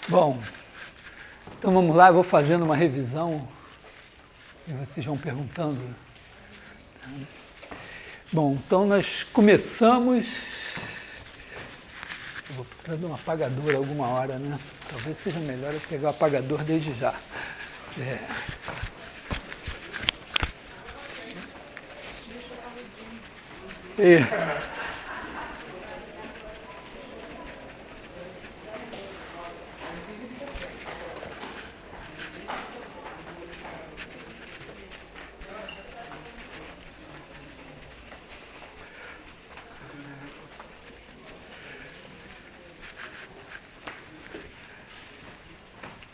Bom, então vamos lá, eu vou fazendo uma revisão e vocês vão perguntando. Bom, então nós começamos. Eu vou precisar de um apagador alguma hora, né? Talvez seja melhor eu pegar o apagador desde já.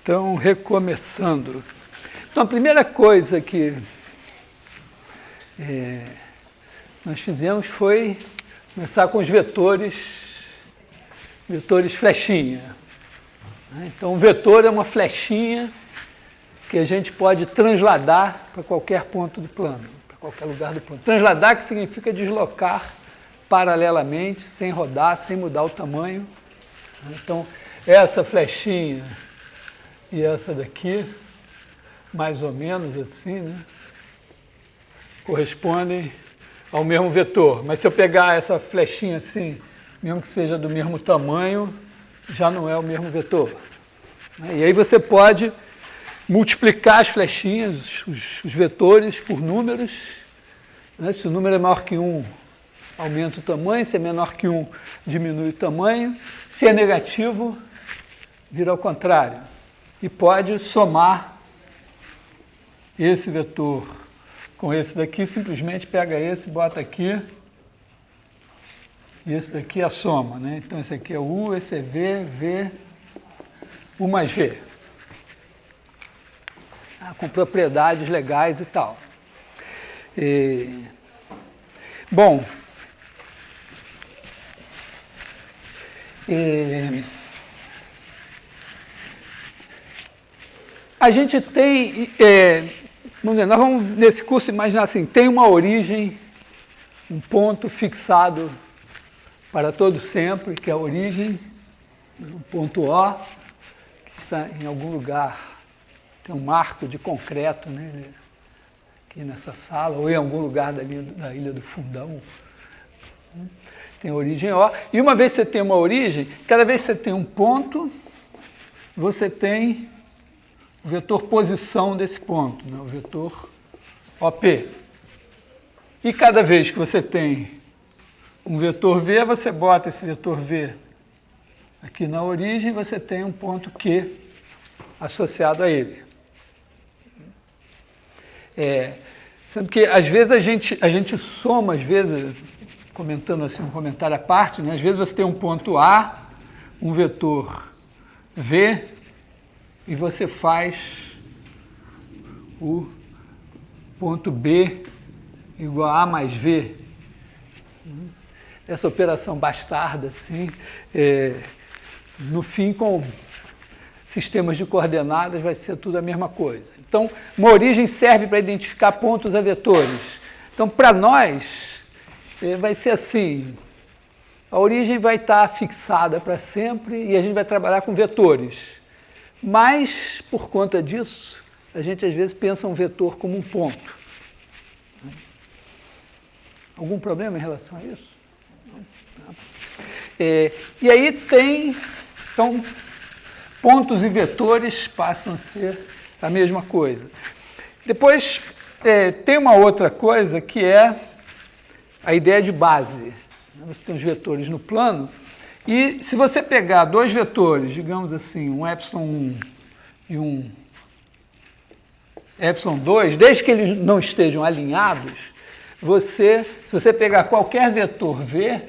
Então, recomeçando. Então, a primeira coisa que nós fizemos foi começar com os vetores flechinha. Então, o vetor é uma flechinha que a gente pode transladar para qualquer ponto do plano, para qualquer lugar do plano. Transladar que significa deslocar paralelamente, sem rodar, sem mudar o tamanho. Então, essa flechinha e essa daqui, mais ou menos assim, né, correspondem ao mesmo vetor. Mas se eu pegar essa flechinha assim, mesmo que seja do mesmo tamanho, já não é o mesmo vetor. E aí você pode multiplicar as flechinhas, os vetores, por números. Se o número é maior que 1, aumenta o tamanho. Se é menor que 1, diminui o tamanho. Se é negativo, vira ao contrário. E pode somar esse vetor com esse daqui, simplesmente pega esse, bota aqui, e esse daqui é a soma, né? Então esse aqui é U, esse é V, U mais V. Com propriedades legais e tal. Bom, a gente tem, vamos dizer, nós vamos nesse curso imaginar assim, tem uma origem, um ponto fixado para todo sempre, que é a origem, um ponto O, que está em algum lugar, tem um marco de concreto, né, aqui nessa sala, ou em algum lugar da Ilha do Fundão, tem a origem O. E uma vez que você tem uma origem, cada vez que você tem um ponto, você tem o vetor posição desse ponto, né, o vetor OP. E cada vez que você tem um vetor V, você bota esse vetor V aqui na origem e você tem um ponto Q associado a ele. Sendo que, às vezes, a gente soma, às vezes, comentando assim, um comentário à parte, né, às vezes você tem um ponto A, um vetor V, e você faz o ponto B igual a mais V. Essa operação bastarda, assim, no fim, com sistemas de coordenadas, vai ser tudo a mesma coisa. Então, uma origem serve para identificar pontos a vetores. Então, para nós, vai ser assim, a origem vai estar fixada para sempre e a gente vai trabalhar com vetores. Mas, por conta disso, a gente às vezes pensa um vetor como um ponto. Algum problema em relação a isso? E aí tem, então, pontos e vetores passam a ser a mesma coisa. Depois, tem uma outra coisa que é a ideia de base. Você tem os vetores no plano, e se você pegar dois vetores, digamos assim, um ε1 e um ε2, desde que eles não estejam alinhados, se você pegar qualquer vetor V,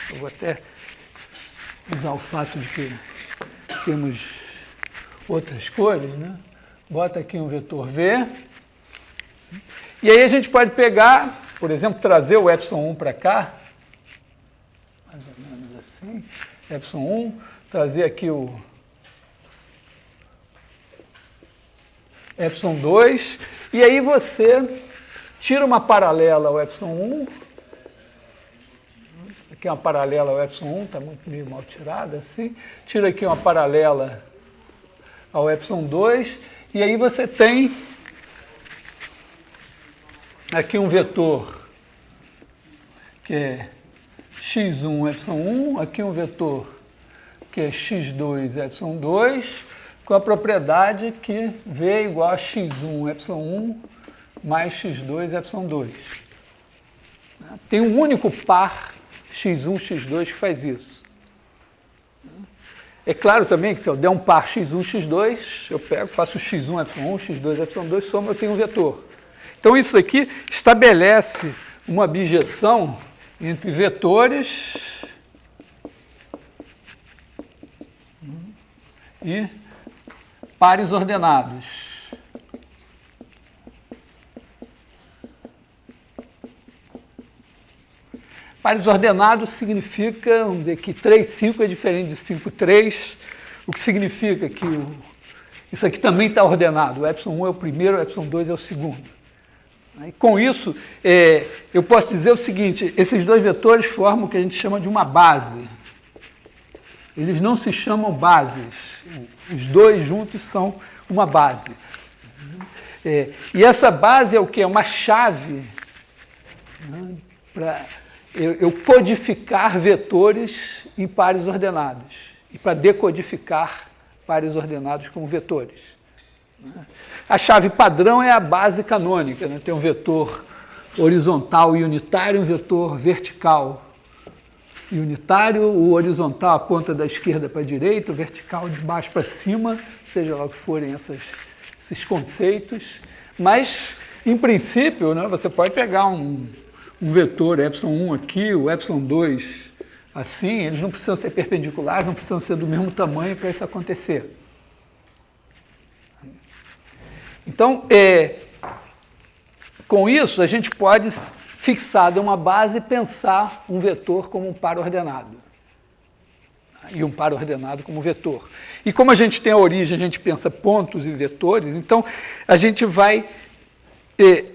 eu vou até usar o fato de que temos outras cores, né? Bota aqui um vetor V, e aí a gente pode pegar, por exemplo, trazer o ε1 para cá, mais ou menos assim, ε1, trazer aqui o ε2, e aí você tira uma paralela ao ε1, Aqui é uma paralela ao epsilon 1, está meio mal tirada assim. Tira aqui uma paralela ao epsilon 2, e aí você tem aqui um vetor que é x1 epsilon 1, aqui um vetor que é x2 epsilon 2, com a propriedade que V é igual a x1 epsilon 1 mais x2 epsilon 2. Tem um único par x1, x2 que faz isso. É claro também que se eu der um par x1, x2, eu pego, faço x1 epsilon 1, x2 epsilon 2, soma, eu tenho um vetor. Então isso aqui estabelece uma bijeção entre vetores e pares ordenados. Pares ordenados significa, vamos dizer que 3, 5 é diferente de 5, 3, o que significa que isso aqui também está ordenado. O epsilon 1 é o primeiro, o epsilon 2 é o segundo. E com isso, eu posso dizer o seguinte, esses dois vetores formam o que a gente chama de uma base. Eles não se chamam bases, os dois juntos são uma base. E essa base é o quê? É uma chave, né, para eu codificar vetores em pares ordenados e para decodificar pares ordenados como vetores. A chave padrão é a base canônica, né? Tem um vetor horizontal e unitário, um vetor vertical e unitário, o horizontal aponta da esquerda para a direita, o vertical de baixo para cima, seja lá o que forem esses conceitos. Mas, em princípio, né, você pode pegar um vetor epsilon 1 aqui, o epsilon 2 assim, eles não precisam ser perpendiculares, não precisam ser do mesmo tamanho para isso acontecer. Então, com isso, a gente pode, fixado em uma base, pensar um vetor como um par ordenado. E um par ordenado como vetor. E como a gente tem a origem, a gente pensa pontos e vetores, então a gente vai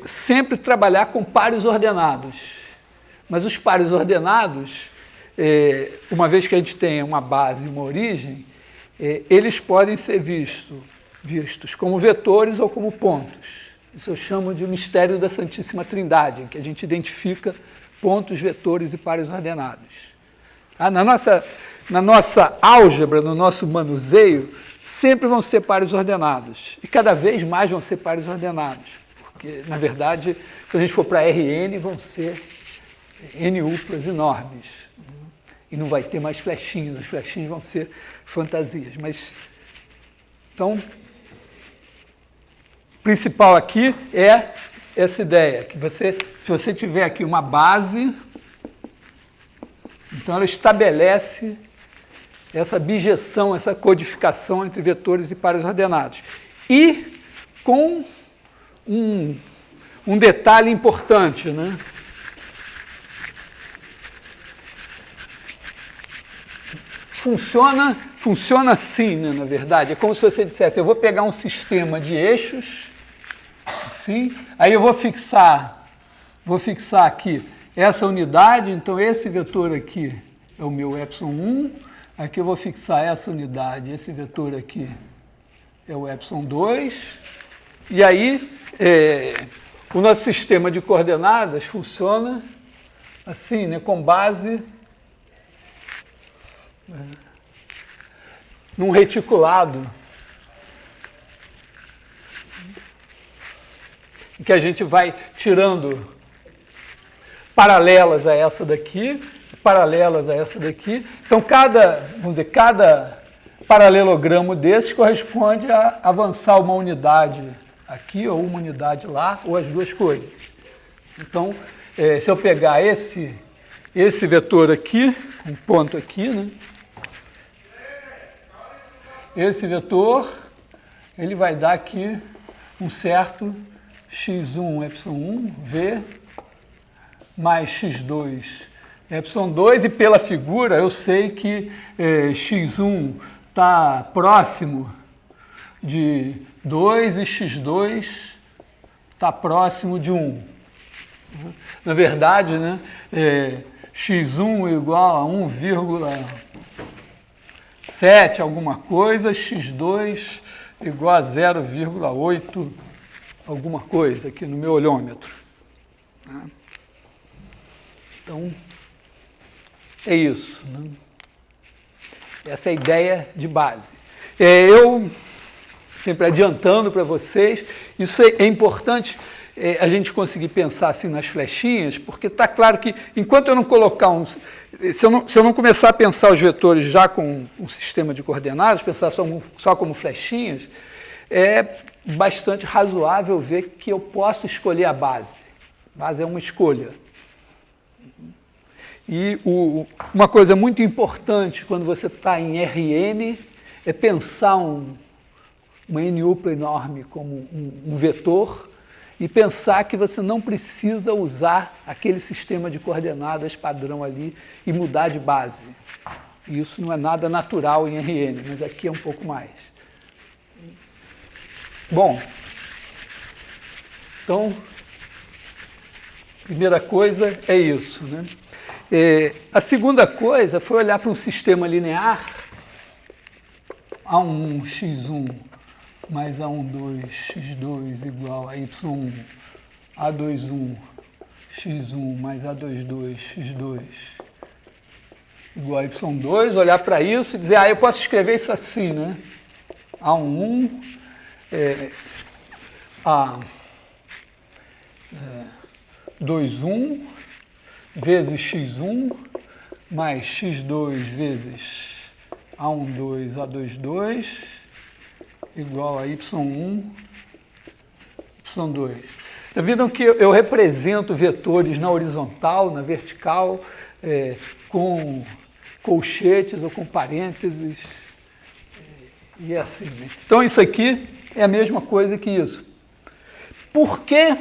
sempre trabalhar com pares ordenados. Mas os pares ordenados, uma vez que a gente tenha uma base e uma origem, eles podem ser vistos como vetores ou como pontos. Isso eu chamo de mistério da Santíssima Trindade, em que a gente identifica pontos, vetores e pares ordenados. Na nossa álgebra, no nosso manuseio, sempre vão ser pares ordenados. E cada vez mais vão ser pares ordenados. Porque, na verdade, se a gente for para Rn, vão ser N-uplas enormes. E não vai ter mais flechinhas, as flechinhas vão ser fantasias. Mas, então, o principal aqui é essa ideia, que se você tiver aqui uma base, então ela estabelece essa bijeção, essa codificação entre vetores e pares ordenados. E com um detalhe importante, né? Funciona assim, né, na verdade. É como se você dissesse, eu vou pegar um sistema de eixos, assim, aí eu vou fixar aqui essa unidade, então esse vetor aqui é o meu epsilon 1, aqui eu vou fixar essa unidade, esse vetor aqui é o epsilon 2, e aí o nosso sistema de coordenadas funciona assim, né, com base num reticulado, em que a gente vai tirando paralelas a essa daqui, paralelas a essa daqui. Então, cada paralelogramo desses corresponde a avançar uma unidade aqui, ou uma unidade lá, ou as duas coisas. Então, se eu pegar esse vetor aqui, um ponto aqui, né? Esse vetor, ele vai dar aqui um certo x1 epsilon 1, V, mais x2 epsilon 2, e pela figura eu sei que x1 está próximo de 2 e x2 está próximo de 1. Na verdade, né, x1 igual a 1,7 alguma coisa, x2 igual a 0,8 alguma coisa aqui no meu olhômetro. Então, é isso, né? Essa é a ideia de base. Eu, sempre adiantando para vocês, isso é importante a gente conseguir pensar assim nas flechinhas, porque está claro que enquanto eu não colocar se eu não começar a pensar os vetores já com um sistema de coordenadas, pensar só como flechinhas, é bastante razoável ver que eu posso escolher a base. A base é uma escolha. E uma coisa muito importante quando você está em Rn é pensar uma NUPLA enorme como um vetor e pensar que você não precisa usar aquele sistema de coordenadas padrão ali e mudar de base. Isso não é nada natural em Rn, mas aqui é um pouco mais. Bom, então, primeira coisa é isso, né? A segunda coisa foi olhar para um sistema linear A1, x1 mais A12, x2 igual a y1, A21, x1 mais A22, x2 igual a y2, olhar para isso e dizer, eu posso escrever isso assim, né? A11, A21 vezes x1 mais x2 vezes A12, A22 igual a y1, y2. Já viram que eu represento vetores na horizontal, na vertical, com colchetes ou com parênteses, e é assim, né? Então isso aqui é a mesma coisa que isso. Por que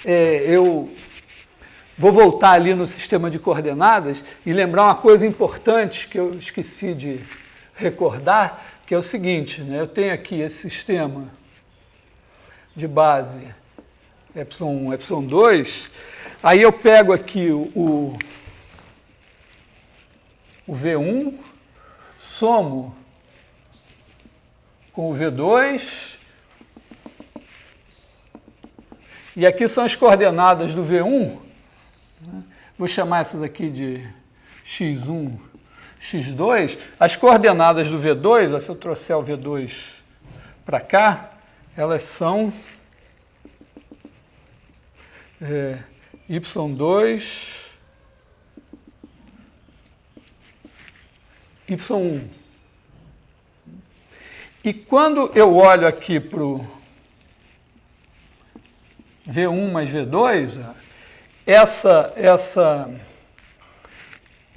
eu vou voltar ali no sistema de coordenadas e lembrar uma coisa importante que eu esqueci de recordar, que é o seguinte, né? Eu tenho aqui esse sistema de base ε1, ε2, aí eu pego aqui o V1, somo com o V2, e aqui são as coordenadas do V1, né? Vou chamar essas aqui de x1, x2, as coordenadas do V2, se eu trouxer o V2 para cá, elas são y2, y1. E quando eu olho aqui para o V1 mais V2, essa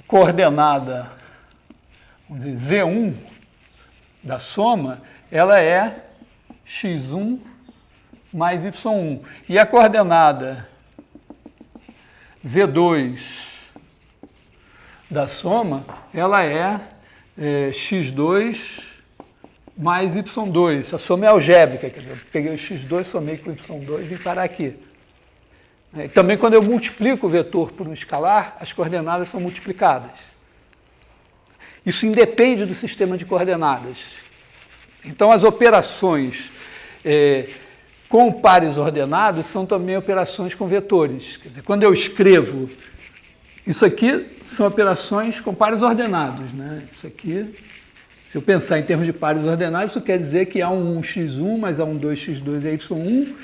coordenada, vamos dizer, Z1 da soma, ela é x1 mais y1. E a coordenada Z2 da soma, ela é x2 mais y2. A soma é algébrica, quer dizer, eu peguei o x2, somei com o y2 e vim parar aqui. Também quando eu multiplico o vetor por um escalar, as coordenadas são multiplicadas. Isso independe do sistema de coordenadas. Então, as operações com pares ordenados são também operações com vetores. Quer dizer, quando eu escrevo, isso aqui são operações com pares ordenados, né? Isso aqui, se eu pensar em termos de pares ordenados, isso quer dizer que A11 x1 mais A12 x2 é y1,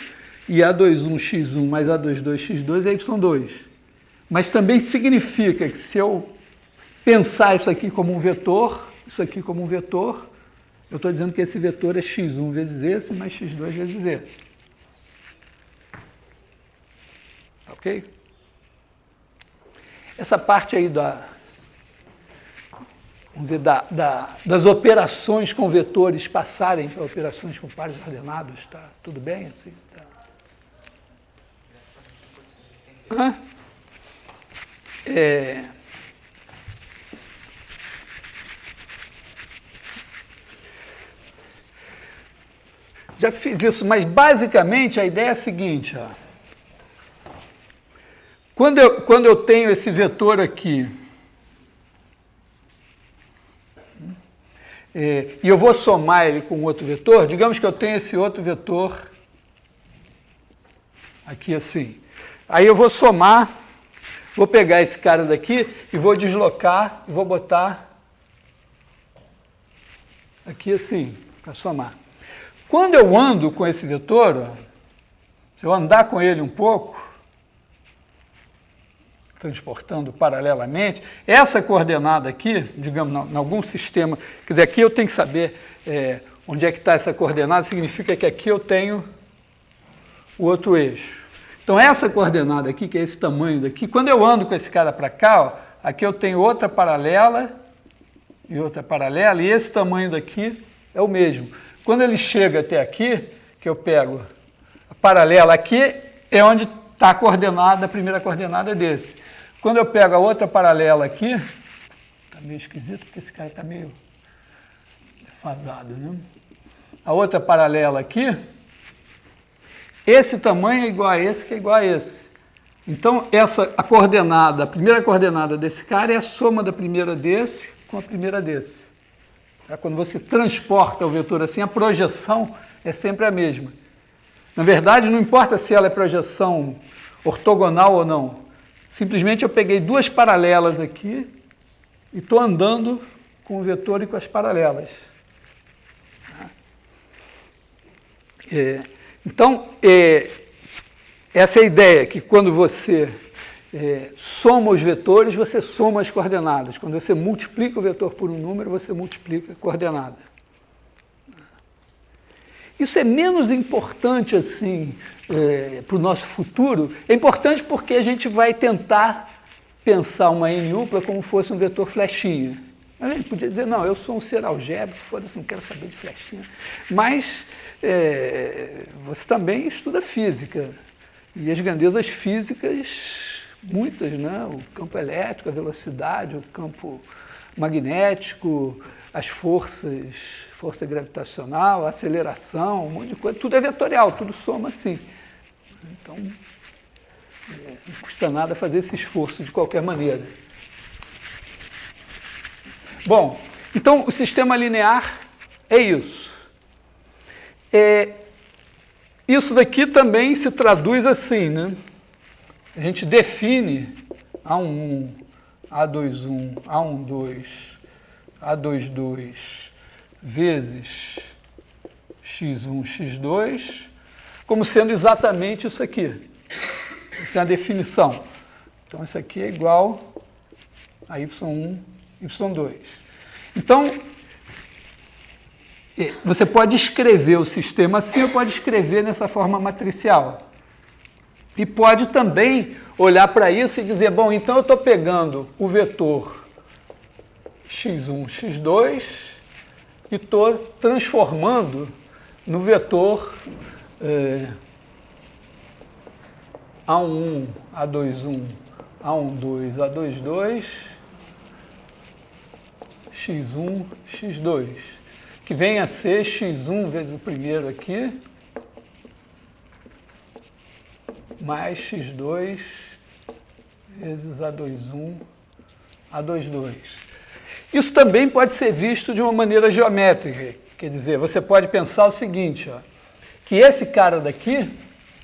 e A21 x1 mais A22 x2 é y2. Mas também significa que se eu pensar isso aqui como um vetor, isso aqui como um vetor, eu estou dizendo que esse vetor é x1 vezes esse, mais x2 vezes esse. Ok? Essa parte aí vamos dizer, das operações com vetores passarem para operações com pares ordenados, está tudo bem assim? Tá. Já fiz isso, mas basicamente a ideia é a seguinte, Quando eu tenho esse vetor aqui, e eu vou somar ele com outro vetor, digamos que eu tenho esse outro vetor aqui assim. Aí eu vou somar, vou pegar esse cara daqui e vou deslocar e vou botar aqui assim, para somar. Quando eu ando com esse vetor, ó, se eu andar com ele um pouco, transportando paralelamente, essa coordenada aqui, digamos, em algum sistema, quer dizer, aqui eu tenho que saber onde é que está essa coordenada, significa que aqui eu tenho o outro eixo. Então, essa coordenada aqui, que é esse tamanho daqui, quando eu ando com esse cara para cá, ó, aqui eu tenho outra paralela, e esse tamanho daqui é o mesmo. Quando ele chega até aqui, que eu pego a paralela aqui, é onde está a coordenada, a primeira coordenada desse. Quando eu pego a outra paralela aqui, está meio esquisito, porque esse cara está meio defasado, né? A outra paralela aqui, esse tamanho é igual a esse, que é igual a esse. Então, a primeira coordenada desse cara é a soma da primeira desse com a primeira desse. Quando você transporta o vetor assim, a projeção é sempre a mesma. Na verdade, não importa se ela é projeção ortogonal ou não. Simplesmente eu peguei duas paralelas aqui e estou andando com o vetor e com as paralelas. Então, essa é a ideia, que quando você soma os vetores, você soma as coordenadas. Quando você multiplica o vetor por um número, você multiplica a coordenada. Isso é menos importante assim para o nosso futuro. É importante porque a gente vai tentar pensar uma N-upla como fosse um vetor flechinha. A gente podia dizer, não, eu sou um ser algébrico, foda-se, não quero saber de flechinha. Mas você também estuda física. E as grandezas físicas, muitas, né? O campo elétrico, a velocidade, o campo magnético, as força gravitacional, a aceleração, um monte de coisa, tudo é vetorial, tudo soma assim. Então, não custa nada fazer esse esforço de qualquer maneira. Bom, então o sistema linear é isso. Isso daqui também se traduz assim, né? A gente define A11, A21, A12, A22 vezes x1, x2, como sendo exatamente isso aqui. Essa é a definição. Então, isso aqui é igual a y1, y2. Então, você pode escrever o sistema assim ou pode escrever nessa forma matricial. E pode também olhar para isso e dizer, bom, então eu estou pegando o vetor x1, x2 e estou transformando no vetor A11, A21, A12, A22, x1, x2, que vem a ser x1 vezes o primeiro aqui, mais x2 vezes A21, A22. Isso também pode ser visto de uma maneira geométrica, quer dizer, você pode pensar o seguinte, ó, que esse cara daqui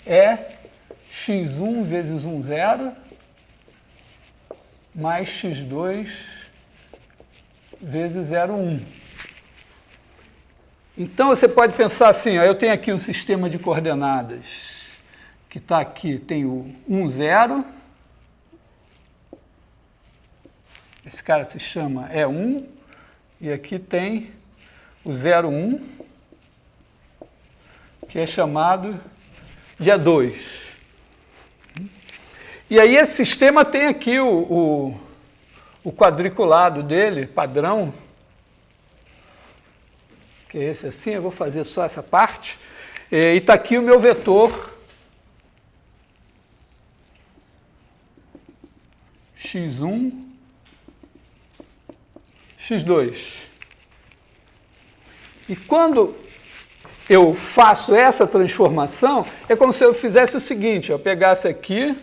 é x1 vezes 1, 0, mais x2 vezes 0, 1. Então, você pode pensar assim, ó, eu tenho aqui um sistema de coordenadas que está aqui, tem o 1, 0, esse cara se chama E1, e aqui tem o 0, 1, que é chamado de E2. E aí esse sistema tem aqui o quadriculado dele, padrão, que é esse assim, eu vou fazer só essa parte, e está aqui o meu vetor x1, x2. E quando eu faço essa transformação, é como se eu fizesse o seguinte, eu pegasse aqui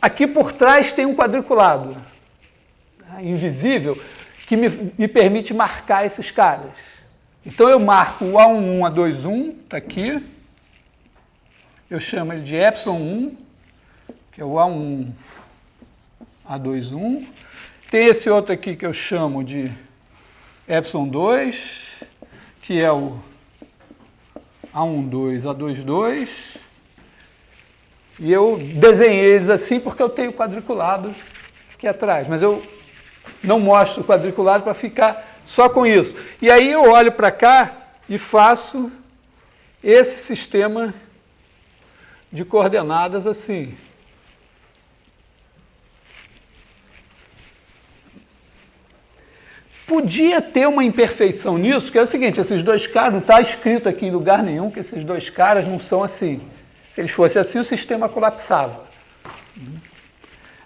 Aqui por trás tem um quadriculado, tá, invisível, que me permite marcar esses caras. Então eu marco o A11, A21, está aqui. Eu chamo ele de Epsilon 1, que é o A11, A21. Tem esse outro aqui que eu chamo de Epsilon 2, que é o A12, A22. E eu desenhei eles assim porque eu tenho quadriculado aqui atrás. Mas eu não mostro o quadriculado para ficar só com isso. E aí eu olho para cá e faço esse sistema de coordenadas assim. Podia ter uma imperfeição nisso, que é o seguinte, esses dois caras, não está escrito aqui em lugar nenhum que esses dois caras não são assim. Se eles fossem assim, o sistema colapsava.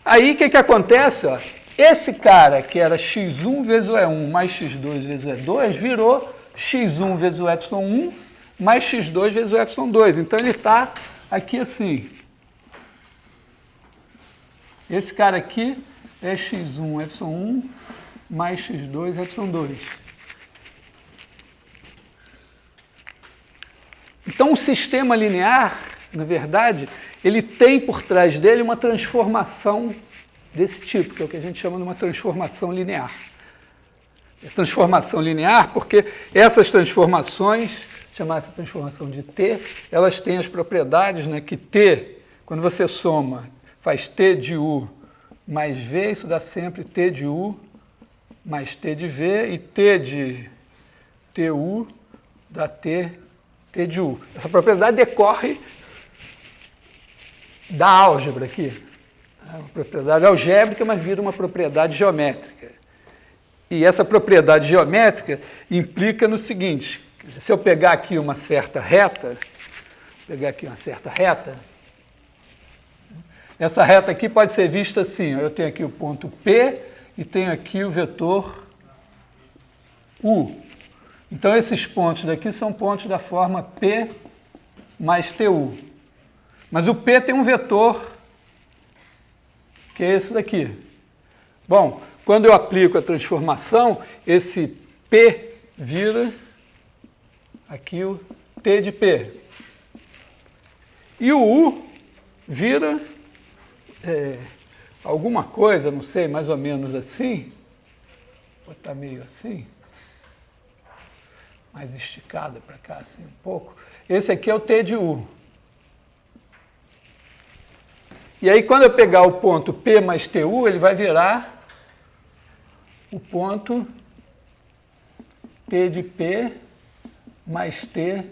Aí, o que acontece? Ó? Esse cara, que era x1 vezes o E1 mais x2 vezes o E2, virou x1 vezes o ε1 mais x2 vezes o ε2. Então, ele está aqui assim. Esse cara aqui é x1 ε1 mais x2 ε2. Então, o sistema linear, na verdade, ele tem por trás dele uma transformação desse tipo, que é o que a gente chama de uma transformação linear. É transformação linear porque essas transformações, chamar essa transformação de T, elas têm as propriedades, né, que T, quando você soma, faz T de U mais V, isso dá sempre T de U mais T de V, e T de TU dá T de U. Essa propriedade decorre da álgebra aqui. É uma propriedade algébrica, mas vira uma propriedade geométrica. E essa propriedade geométrica implica no seguinte, se eu pegar aqui uma certa reta, essa reta aqui pode ser vista assim, eu tenho aqui o ponto P e tenho aqui o vetor U. Então, esses pontos daqui são pontos da forma P mais TU. Mas o P tem um vetor, que é esse daqui. Bom, quando eu aplico a transformação, esse P vira aqui o T de P. E o U vira alguma coisa, não sei, mais ou menos assim. Vou botar meio assim. Mais esticada para cá, assim, um pouco. Esse aqui é o T de U. E aí, quando eu pegar o ponto P mais TU, ele vai virar o ponto T de P mais T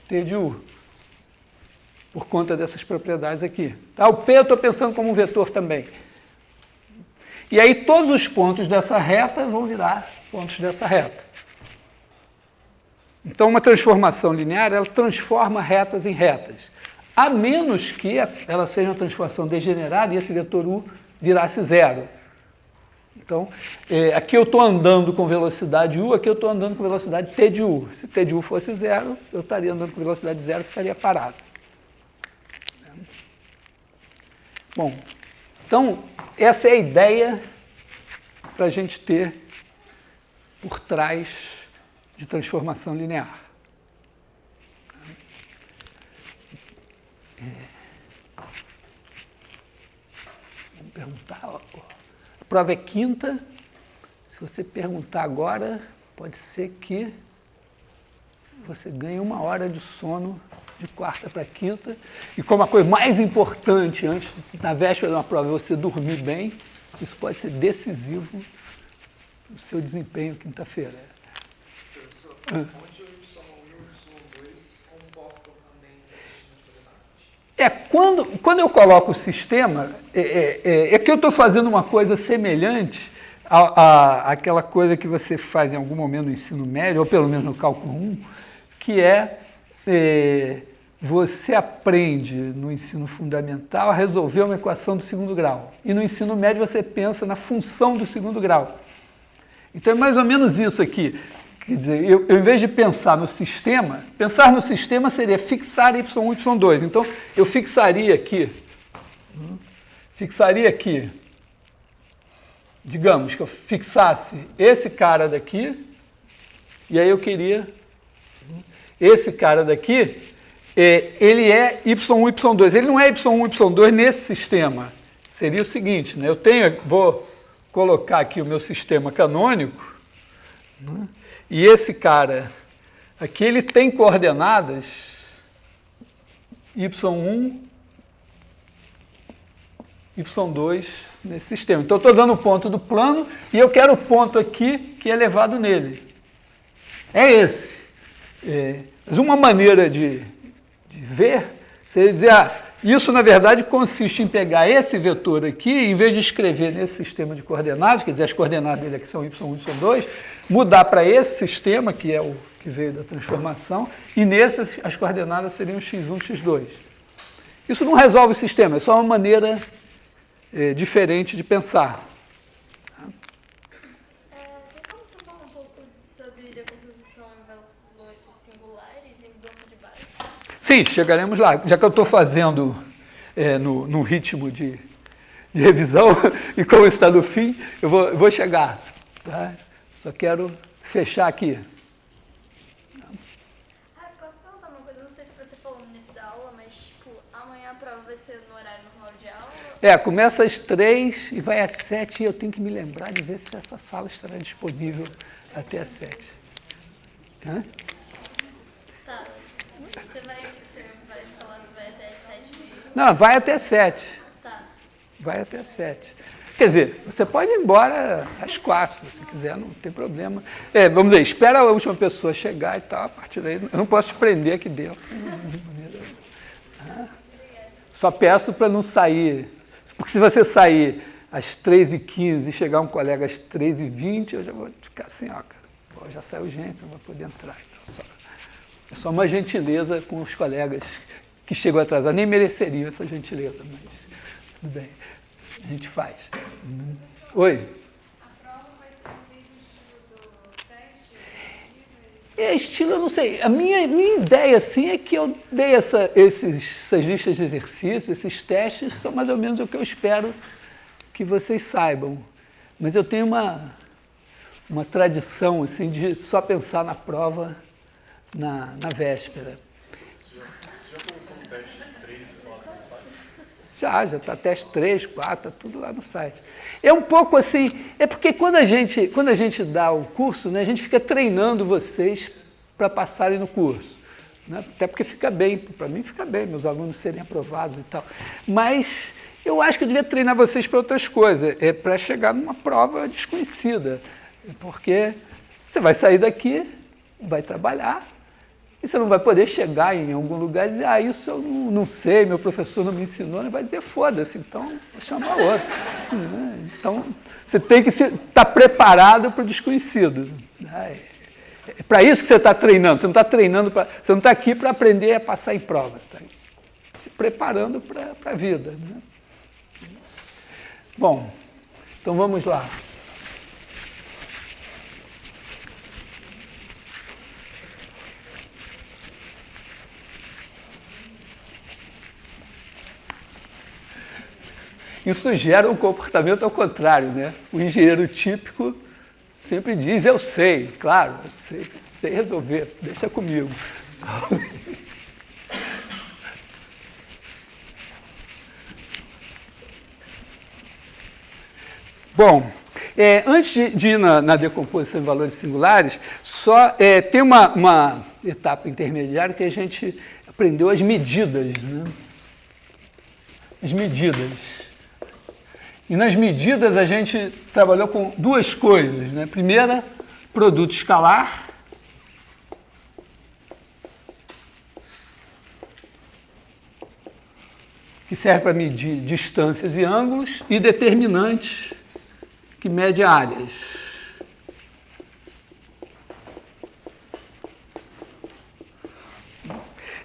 de U. Por conta dessas propriedades aqui. Tá? O P eu estou pensando como um vetor também. E aí, todos os pontos dessa reta vão virar pontos dessa reta. Então, uma transformação linear, ela transforma retas em retas, a menos que ela seja uma transformação degenerada e esse vetor U virasse zero. Então, aqui eu estou andando com velocidade U, aqui eu estou andando com velocidade T de U. Se T de U fosse zero, eu estaria andando com velocidade zero e ficaria parado. Bom, então, essa é a ideia para a gente ter por trás de transformação linear. Vamos perguntar. A prova é quinta. Se você perguntar agora, pode ser que você ganhe 1 hora de sono de quarta para quinta. E como a coisa mais importante, antes, na véspera de uma prova, é você dormir bem, isso pode ser decisivo no seu desempenho quinta-feira. Onde o Y1 e o Y2 comportam também esse sistema de coordenadas? Quando eu coloco o sistema, é que eu estou fazendo uma coisa semelhante àquela coisa que você faz em algum momento no ensino médio, ou pelo menos no cálculo 1, que você aprende no ensino fundamental a resolver uma equação do segundo grau. E no ensino médio você pensa na função do segundo grau. Então é mais ou menos isso aqui. Quer dizer, eu, em vez de pensar no sistema seria fixar y1, y2. Então, eu fixaria aqui, digamos que eu fixasse esse cara daqui, e aí eu queria, esse cara daqui, ele é y1, y2. Ele não é y1, y2 nesse sistema. Seria o seguinte, né? Vou colocar aqui o meu sistema canônico, né? E esse cara aqui, ele tem coordenadas y1, y2 nesse sistema. Então, eu estou dando o ponto do plano e eu quero o ponto aqui que é levado nele. É esse. Mas uma maneira de ver seria dizer, isso, na verdade, consiste em pegar esse vetor aqui, em vez de escrever nesse sistema de coordenadas, quer dizer, as coordenadas dele aqui são y1, y2, mudar para esse sistema, que é o que veio da transformação, e nesse as coordenadas seriam x1, x2. Isso não resolve o sistema, é só uma maneira diferente de pensar. Tem como você falar um pouco sobre decomposição em valores singulares e mudança de base? Sim, chegaremos lá. Já que eu estou fazendo no ritmo de revisão, e como está no fim, eu vou chegar. Tá? Só quero fechar aqui. Posso perguntar uma coisa? Não sei se você falou no início da aula, mas tipo, amanhã a prova vai ser no horário normal de aula? Começa às 3 e vai às 7, e eu tenho que me lembrar de ver se essa sala estará disponível até às 7. Hã? Tá. Você vai falar se vai até às 7 mesmo? Não, vai até 7. Tá. Vai até 7. Quer dizer, você pode ir embora às 4, se quiser, não tem problema. Vamos dizer, espera a última pessoa chegar e tal, a partir daí, eu não posso te prender aqui dentro. Só peço para não sair, porque se você sair às 3h15 e chegar um colega às 3h20, eu já vou ficar assim, cara, já saiu gente, você não vai poder entrar. Então, é só uma gentileza com os colegas que chegam atrasados, nem mereceriam essa gentileza, mas tudo bem. A gente faz. Oi? A prova vai ser o mesmo estilo do teste? Estilo, eu não sei. A minha ideia, assim, é que eu dei essas listas de exercícios, esses testes, são mais ou menos o que eu espero que vocês saibam. Mas eu tenho uma tradição, assim, de só pensar na prova na véspera. Já está teste 3, 4, está tudo lá no site. É um pouco assim, porque quando a gente dá o curso, né, a gente fica treinando vocês para passarem no curso. Né? Até porque fica bem, para mim fica bem, meus alunos serem aprovados e tal. Mas eu acho que eu devia treinar vocês para outras coisas, para chegar numa prova desconhecida. Porque você vai sair daqui, vai trabalhar, e você não vai poder chegar em algum lugar e dizer, isso eu não sei, meu professor não me ensinou, ele vai dizer, foda-se, então vou chamar outro. Então, você tem que estar preparado para o desconhecido. É para isso que você está treinando, você não está treinando, você não está aqui para aprender a passar em provas, está se preparando para a vida. Né? Bom, então vamos lá. Isso gera um comportamento ao contrário, né? O engenheiro típico sempre diz, eu sei, claro, eu sei resolver, deixa comigo. Bom, antes de ir na decomposição em valores singulares, só tem uma etapa intermediária que a gente aprendeu as medidas, né? As medidas. E nas medidas a gente trabalhou com duas coisas, né? Primeira, produto escalar. Que serve para medir distâncias e ângulos, e determinantes, que mede áreas.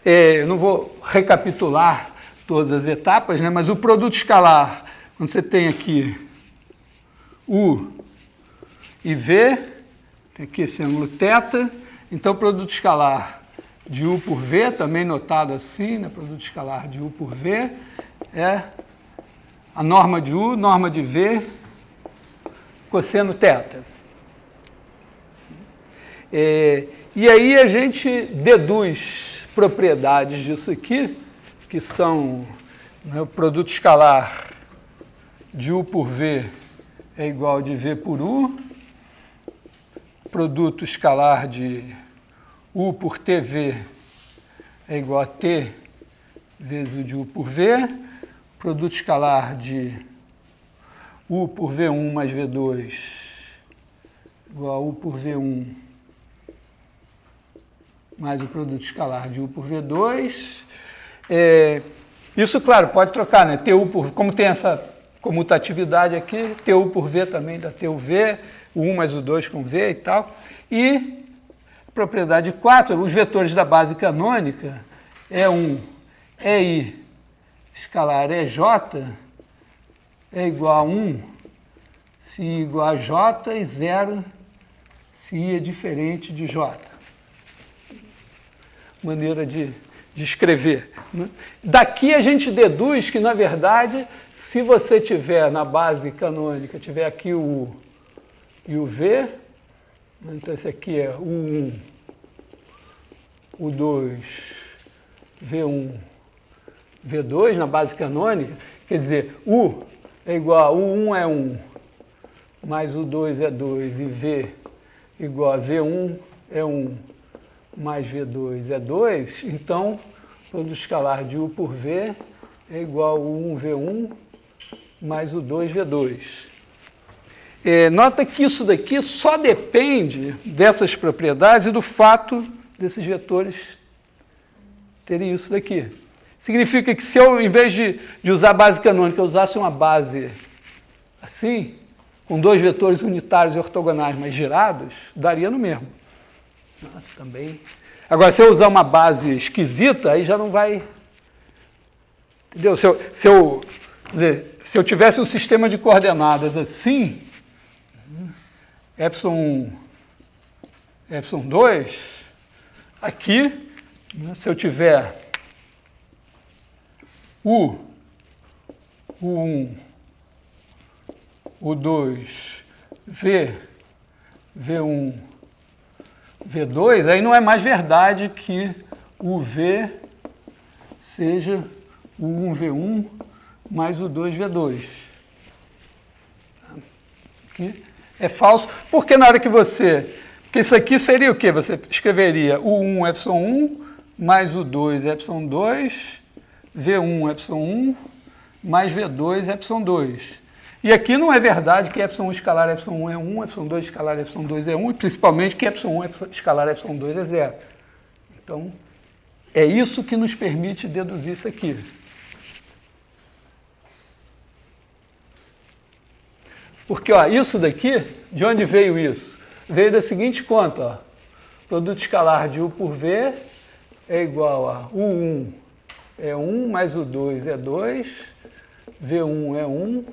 Eu não vou recapitular todas as etapas, né? Mas o produto escalar, quando você tem aqui U e V, tem aqui esse ângulo θ, então produto escalar de U por V, também notado assim, né? Produto escalar de U por V, é a norma de U, norma de V, cosseno θ. E aí a gente deduz propriedades disso aqui, que são, né, o produto escalar de U por V é igual de V por U, produto escalar de U por TV é igual a T vezes o de U por V, produto escalar de U por V1 mais V2 igual a U por V1 mais o produto escalar de U por V2. Isso, claro, pode trocar, né? TU por, como tem essa comutatividade aqui, TU por V também dá TUV, o 1 mais o 2 com V e tal. E propriedade 4, os vetores da base canônica, E1, EI, escalar EJ, é igual a 1 se I igual a J e 0 se I é diferente de J. Maneira de escrever. Né? Daqui a gente deduz que, na verdade, se você tiver na base canônica, tiver aqui o U e o V, então esse aqui é U1, U2, V1, V2 na base canônica, quer dizer, U é igual a U1 é 1, mais U2 é 2, e V igual a V1 é 1, mais V2 é 2, então, produto escalar de U por V é igual a U1V1 mais o 2V2. Nota que isso daqui só depende dessas propriedades e do fato desses vetores terem isso daqui. Significa que se eu, em vez de usar a base canônica, usasse uma base assim, com dois vetores unitários e ortogonais, mas girados, daria no mesmo. Também. Agora, se eu usar uma base esquisita, aí já não vai... Entendeu? Se eu tivesse um sistema de coordenadas assim, epsilon 1, epsilon 2, aqui, né, se eu tiver U, U1, U2, V, V1, V2, aí não é mais verdade que o V seja o 1V1 mais o 2V2. Aqui é falso, porque na hora que você... Porque isso aqui seria o quê? Você escreveria o 1 epsilon 1 mais o 2 epsilon 2, V1 epsilon 1 mais V2 epsilon 2. E aqui não é verdade que epsilon 1 escalar epsilon 1 é 1, epsilon 2 escalar epsilon 2 é 1, e principalmente que epsilon 1 escalar epsilon 2 é 0. Então, é isso que nos permite deduzir isso aqui. Porque, ó, isso daqui, de onde veio isso? Veio da seguinte conta, ó. Produto escalar de U por V é igual a U1 é 1, mais o 2 é 2, V1 é 1,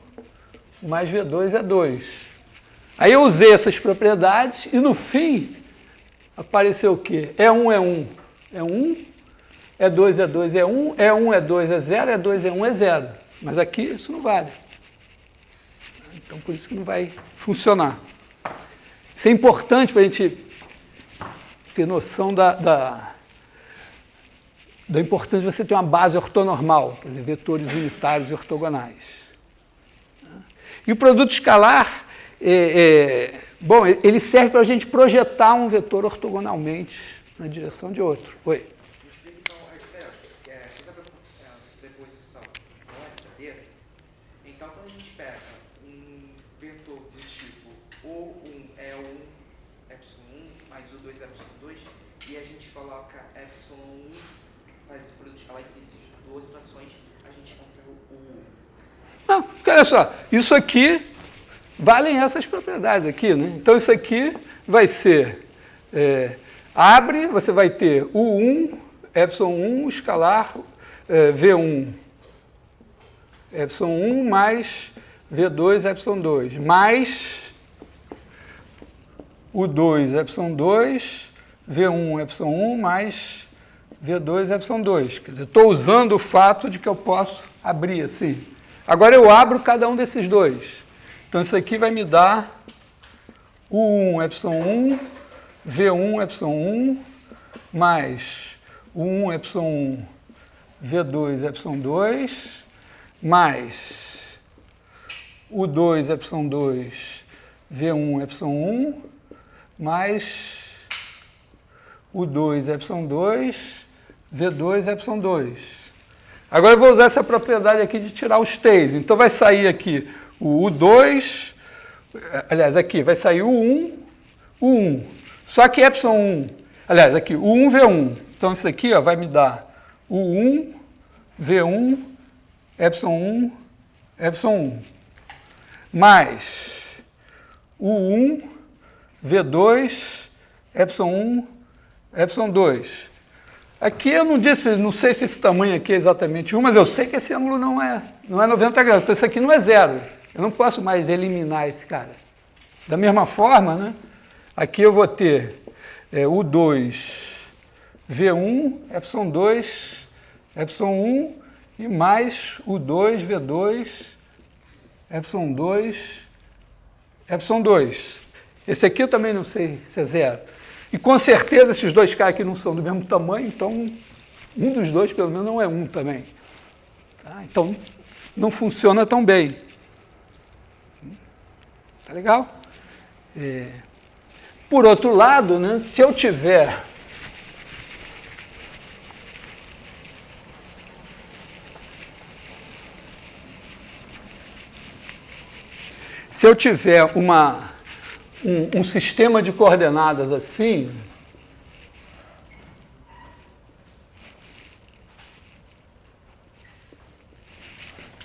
mais V2 é 2. Aí eu usei essas propriedades e, no fim, apareceu o quê? E1 é 1, é 1, E2 é 2, é 1, E1 é 2, é 0, E2 é 1, é 0. Mas aqui isso não vale. Então, por isso que não vai funcionar. Isso é importante para a gente ter noção da importância de você ter uma base ortonormal, quer dizer, vetores unitários e ortogonais. E o produto escalar, bom, ele serve para a gente projetar um vetor ortogonalmente na direção de outro. Oi? Então, a diferença, se essa preposição não é verdadeira, então quando a gente pega um vetor do tipo O1 é 1, epsilon 1, mais O2 é epsilon 2, e a gente coloca epsilon 1, faz esse produto escalar entre essas duas situações, a gente encontra o U. Não, porque olha só, isso aqui, valem essas propriedades aqui, né? Então, isso aqui vai ser, abre, você vai ter U1, epsilon 1, escalar, V1, epsilon 1, mais V2, epsilon 2, mais U2, epsilon2, V1, epsilon1, mais V2, epsilon2. Quer dizer, estou usando o fato de que eu posso abrir assim. Agora eu abro cada um desses dois. Então, isso aqui vai me dar U1, epsilon1, V1, epsilon1, mais U1, epsilon1, V2, epsilon2, mais U2, epsilon2, V1, epsilon1, mais U2, epsilon2, V2, epsilon2. Agora eu vou usar essa propriedade aqui de tirar os T's. Então vai sair aqui o U2, aliás, aqui vai sair o U1. Só que epsilon1, aliás, aqui, U1, V1. Então isso aqui ó, vai me dar U1, V1, epsilon1, epsilon1. Mais U1, V2, epsilon1, epsilon2. Aqui eu não disse, não sei se esse tamanho aqui é exatamente 1, mas eu sei que esse ângulo não é 90 graus. Então, isso aqui não é zero. Eu não posso mais eliminar esse cara. Da mesma forma, né, aqui eu vou ter U2, V1, epsilon2, epsilon1, e mais U2, V2, epsilon2, epsilon2. Esse aqui eu também não sei se é zero. E com certeza esses dois caras aqui não são do mesmo tamanho, então um dos dois pelo menos não é 1 também. Tá? Então não funciona tão bem. Tá legal? Por outro lado, né, se eu tiver um sistema de coordenadas assim,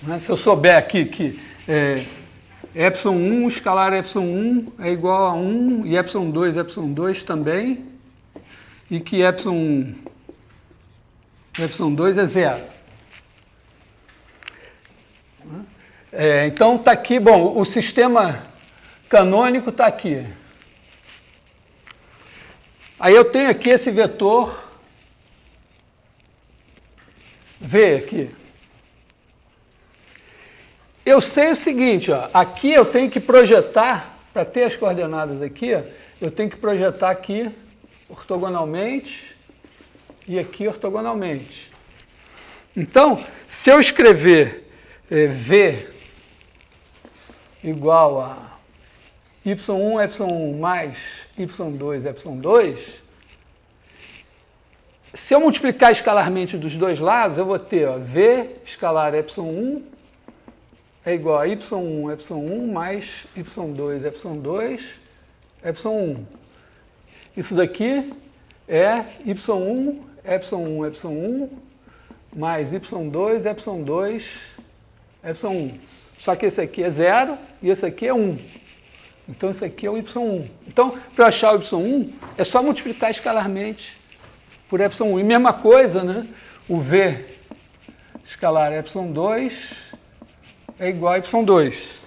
né, se eu souber aqui que epsilon1, escalar epsilon1 é igual a 1, e epsilon2 também, e que epsilon1, epsilon2 é zero. Então está aqui, bom, o sistema canônico está aqui. Aí eu tenho aqui esse vetor V aqui. Eu sei o seguinte, ó, aqui eu tenho que projetar, para ter as coordenadas aqui, ó, eu tenho que projetar aqui ortogonalmente e aqui ortogonalmente. Então, se eu escrever V igual a y1, epsilon1 mais y2, epsilon2, se eu multiplicar escalarmente dos dois lados, eu vou ter ó, V escalar epsilon1 é igual a y1, epsilon1 mais y2, epsilon2, epsilon1. Isso daqui é y1, epsilon1, epsilon1 mais y2, epsilon2, epsilon1. Só que esse aqui é 0 e esse aqui é 1. Então, esse aqui é o y1. Então, para eu achar o y1, é só multiplicar escalarmente por epsilon1. E mesma coisa, né? O V escalar epsilon2 é igual a y2.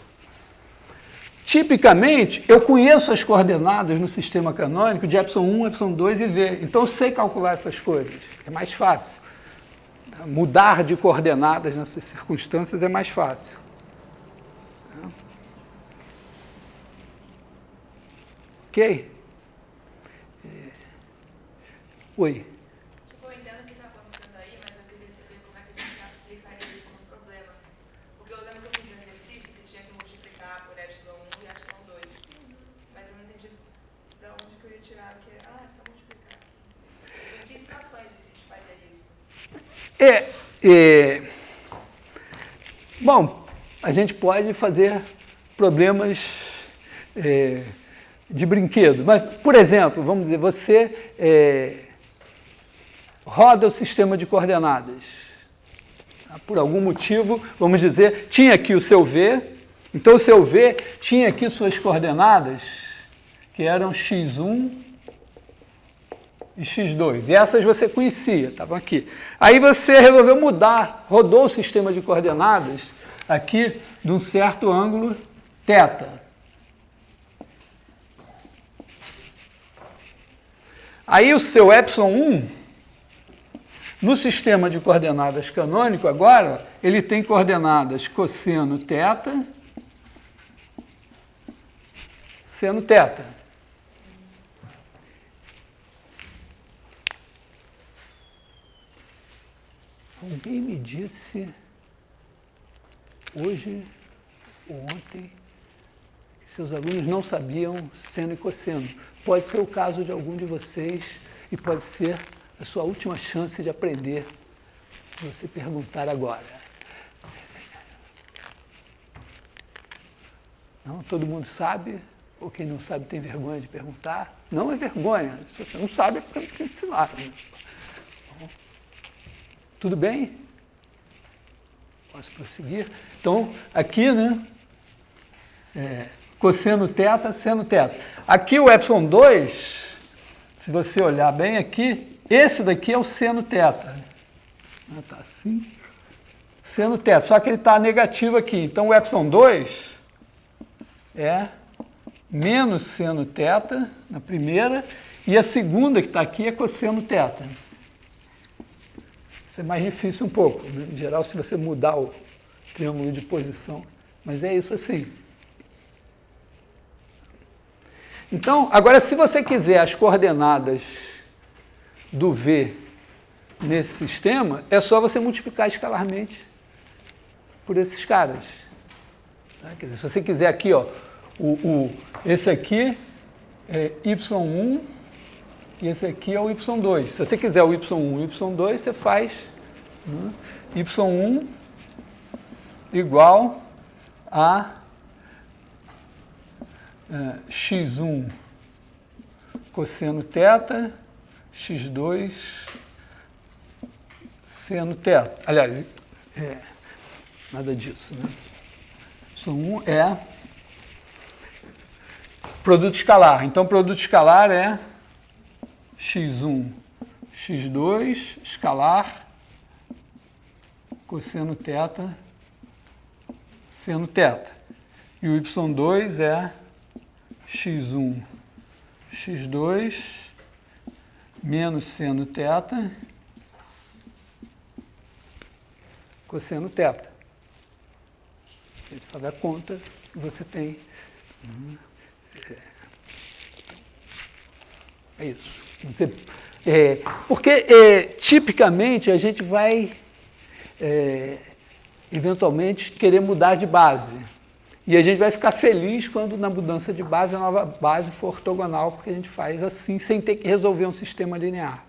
Tipicamente, eu conheço as coordenadas no sistema canônico de epsilon1, epsilon2 e V. Então, eu sei calcular essas coisas. É mais fácil. Mudar de coordenadas nessas circunstâncias é mais fácil. Ok? Oi. Eu entendo o que está acontecendo aí, mas eu queria saber como é que a gente aplicaria isso no problema. Porque eu lembro que eu fiz um exercício que tinha que multiplicar por epsilon1 e epsilon2. Mas eu não entendi de onde que eu ia tirar, que é só multiplicar. Em que situações a gente faria isso? Bom, a gente pode fazer problemas de brinquedo. Mas, por exemplo, vamos dizer, você roda o sistema de coordenadas. Por algum motivo, vamos dizer, tinha aqui o seu V, então o seu V tinha aqui suas coordenadas, que eram x1 e x2. E essas você conhecia, estavam aqui. Aí você resolveu mudar, rodou o sistema de coordenadas aqui de um certo ângulo θ. Aí o seu ε1, no sistema de coordenadas canônico agora, ele tem coordenadas cosseno θ, seno θ. Alguém me disse hoje ou ontem que seus alunos não sabiam seno e cosseno. Pode ser o caso de algum de vocês e pode ser a sua última chance de aprender, se você perguntar agora. Não, todo mundo sabe? Ou quem não sabe tem vergonha de perguntar? Não é vergonha. Se você não sabe, é porque não te ensinaram. Tudo bem? Posso prosseguir? Então, aqui, né? Cosseno θ, seno θ. Aqui o ε2, se você olhar bem aqui, esse daqui é o seno θ. Está assim. Seno θ, só que ele está negativo aqui. Então, o ε2 é menos seno θ na primeira, e a segunda que está aqui é cosseno θ. Isso é mais difícil um pouco, né? Em geral, se você mudar o triângulo de posição. Mas é isso assim. Então, agora, se você quiser as coordenadas do V nesse sistema, é só você multiplicar escalarmente por esses caras. Quer dizer, se você quiser aqui, ó, esse aqui é y1 e esse aqui é o y2. Se você quiser o y1 e o y2, você faz, né, y1 igual a x1 cosseno θ, x2 seno θ. Aliás, nada disso, né? Y1 é produto escalar. Então, produto escalar é x1, x2, escalar, cosseno θ, seno θ. E o y2 é x1, x2, menos seno θ, cosseno θ. Você faz a conta que você tem. É isso. Porque, tipicamente, a gente vai, eventualmente, querer mudar de base. E a gente vai ficar feliz quando, na mudança de base, a nova base for ortogonal, porque a gente faz assim, sem ter que resolver um sistema linear.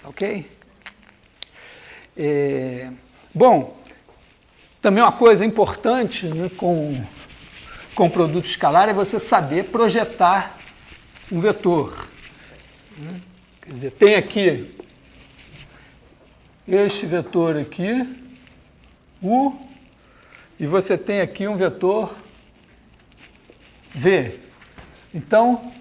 Ok? Bom, também uma coisa importante, né, com produto escalar é você saber projetar um vetor. Quer dizer, tem aqui este vetor aqui, U, e você tem aqui um vetor V. Então,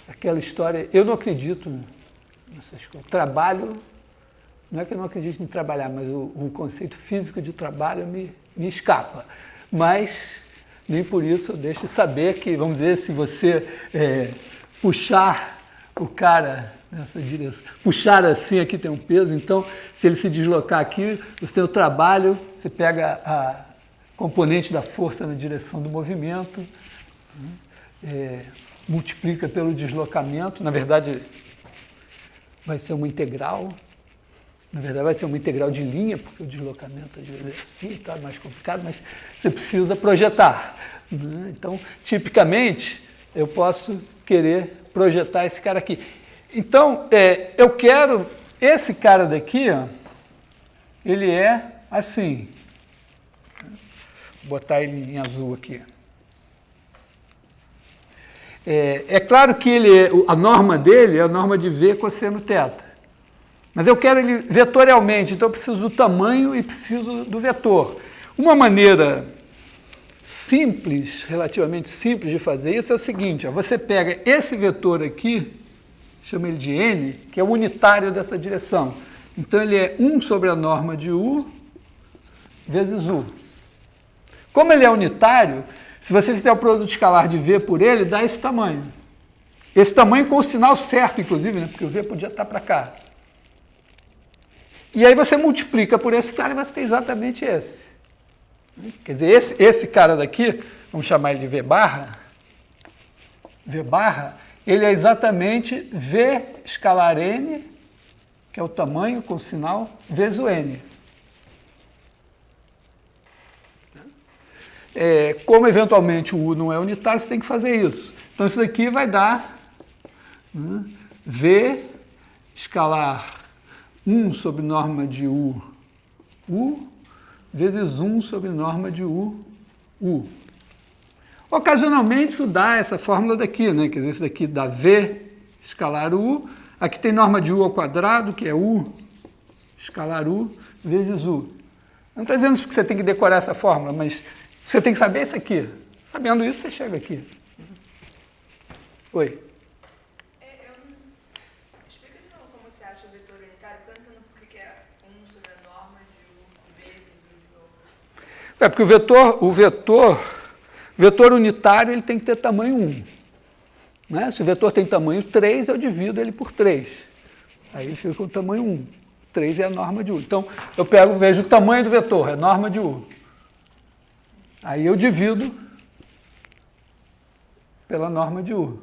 aquela história, eu não acredito nessas coisas. Trabalho, não é que eu não acredito em trabalhar, mas o conceito físico de trabalho me escapa. Mas, nem por isso eu deixo de saber que, vamos dizer, se você puxar o cara nessa direção, puxar assim, aqui tem um peso, então, se ele se deslocar aqui, você tem o trabalho, você pega a componente da força na direção do movimento, multiplica pelo deslocamento, na verdade vai ser uma integral, de linha, porque o deslocamento às vezes é assim, tá mais complicado, mas você precisa projetar, né? Então, tipicamente, eu posso querer projetar esse cara aqui. Então, eu quero, esse cara daqui, ó, ele é assim, vou botar ele em azul aqui. É claro que a norma dele é a norma de V cosseno θ. Mas eu quero ele vetorialmente, então eu preciso do tamanho e preciso do vetor. Uma maneira simples, relativamente simples de fazer isso é o seguinte, ó, você pega esse vetor aqui, chama ele de n, que é o unitário dessa direção. Então, ele é 1 sobre a norma de u vezes u. Como ele é unitário, se você fizer o produto escalar de v por ele, dá esse tamanho. Esse tamanho com o sinal certo, inclusive, né? Porque o v podia estar para cá. E aí você multiplica por esse cara e você tem exatamente esse. Quer dizer, esse cara daqui, vamos chamar ele de v barra, ele é exatamente v escalar n, que é o tamanho com o sinal, vezes o n. Como eventualmente o u não é unitário, você tem que fazer isso. Então isso daqui vai dar v escalar 1 sobre norma de u vezes 1 sobre norma de u. Ocasionalmente isso dá essa fórmula daqui, né? Quer dizer, isso daqui dá v escalar u, aqui tem norma de u ao quadrado, que é u escalar u vezes u. Eu não estou dizendo que você tem que decorar essa fórmula, mas você tem que saber isso aqui. Sabendo isso, você chega aqui. Oi? Explica de novo como você acha o vetor unitário, porque eu não entendo por que é 1 sobre a norma de u vezes u de novo. Porque o vetor unitário ele tem que ter tamanho 1. Né? Se o vetor tem tamanho 3, eu divido ele por 3. Aí ele fica com tamanho 1. 3 é a norma de u. Então, eu vejo o tamanho do vetor, é a norma de u. Aí eu divido pela norma de u.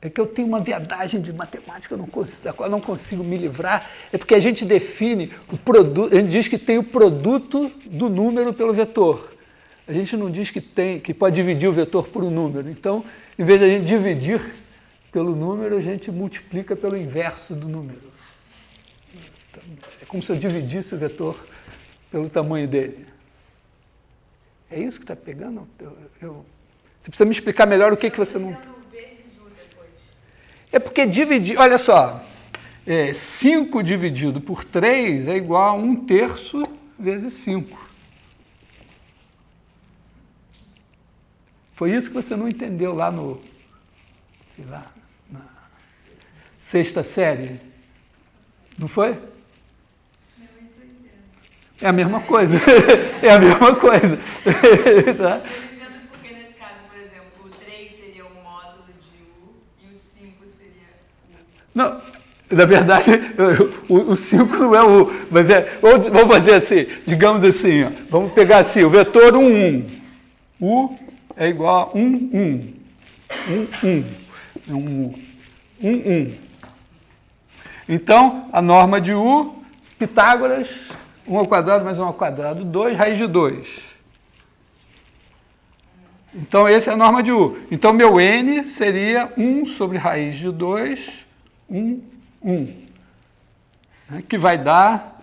É que eu tenho uma viadagem de matemática da qual eu não consigo me livrar, é porque a gente define o produto, a gente diz que tem o produto do número pelo vetor. A gente não diz que pode dividir o vetor por um número. Então, em vez de a gente dividir pelo número, a gente multiplica pelo inverso do número. Então, é como se eu dividisse o vetor pelo tamanho dele. É isso que está pegando? Você precisa me explicar melhor o que você não... É porque dividir... Olha só, 5 dividido por 3 é igual a 1/3 vezes 5. Foi isso que você não entendeu lá na 6ª série. Não foi? É a mesma coisa. É a mesma coisa. Tá? Porque nesse caso, por exemplo, o 3 seria um módulo de u e o 5 seria u. Não, na verdade, o 5 não é o u, mas vamos fazer assim, digamos assim, ó, vamos pegar assim, o vetor 1, 1. U é igual a 1, 1. 1, 1. 1, 1. Então, a norma de u, Pitágoras, 1 ao quadrado mais 1 ao quadrado, 2, raiz de 2. Então, essa é a norma de u. Então, meu n seria 1 sobre raiz de 2, 1, 1. Que vai dar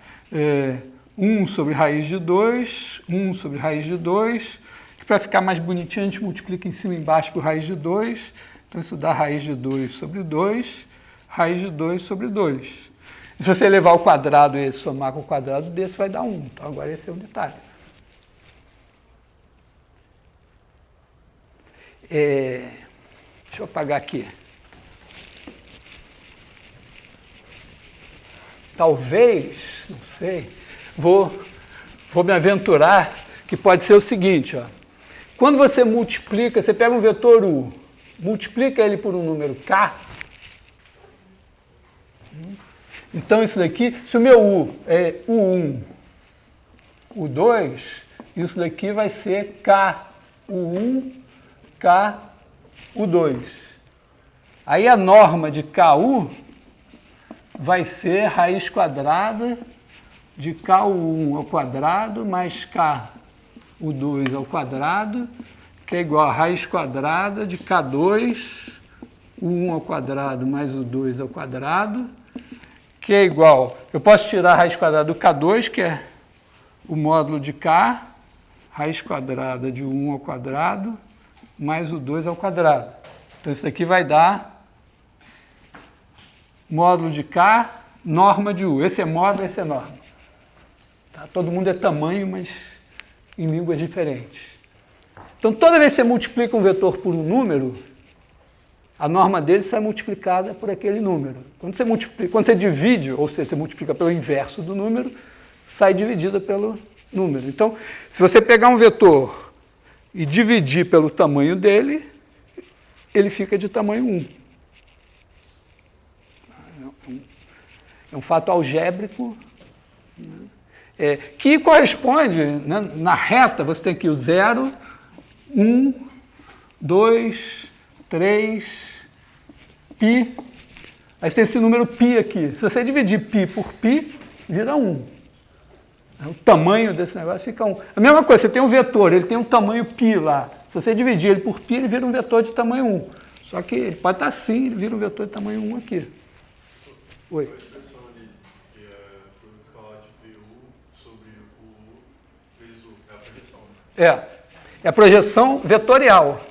1 sobre raiz de 2, 1 sobre raiz de 2, que para ficar mais bonitinho, a gente multiplica em cima e embaixo por raiz de 2. Então, isso dá raiz de 2 sobre 2, raiz de 2 sobre 2. E se você levar ao quadrado e somar com o quadrado desse, vai dar 1. Então, agora esse é unitário. Deixa eu apagar aqui. Talvez, não sei, vou me aventurar que pode ser o seguinte, ó. Quando você multiplica, você pega um vetor u, multiplica ele por um número k. Então, isso daqui, se o meu u é u1, u2, isso daqui vai ser k u1, k u2. Aí a norma de ku vai ser raiz quadrada de ku1 ao quadrado mais ku2 ao quadrado, que é igual a raiz quadrada de k2, u1 ao quadrado mais o 2 ao quadrado, que é igual, eu posso tirar a raiz quadrada do k2, que é o módulo de k, raiz quadrada de 1 ao quadrado, mais o 2 ao quadrado. Então, isso aqui vai dar módulo de k, norma de u. Esse é módulo, esse é norma. Tá? Todo mundo é tamanho, mas em línguas diferentes. Então, toda vez que você multiplica um vetor por um número, a norma dele sai multiplicada por aquele número. Quando você divide, ou seja, você multiplica pelo inverso do número, sai dividida pelo número. Então, se você pegar um vetor e dividir pelo tamanho dele, ele fica de tamanho 1. É um fato algébrico, né, que corresponde, né, na reta, você tem aqui o 0, 1, 2, 3, π. Aí você tem esse número π aqui. Se você dividir π por π, vira 1. O tamanho desse negócio fica 1. A mesma coisa, você tem um vetor, ele tem um tamanho π lá. Se você dividir ele por π, ele vira um vetor de tamanho 1. Só que ele pode estar assim, ele vira um vetor de tamanho 1 aqui. Oi. A expressão ali, que é por escalar de PU sobre o U vezes U, é a projeção. É a projeção vetorial.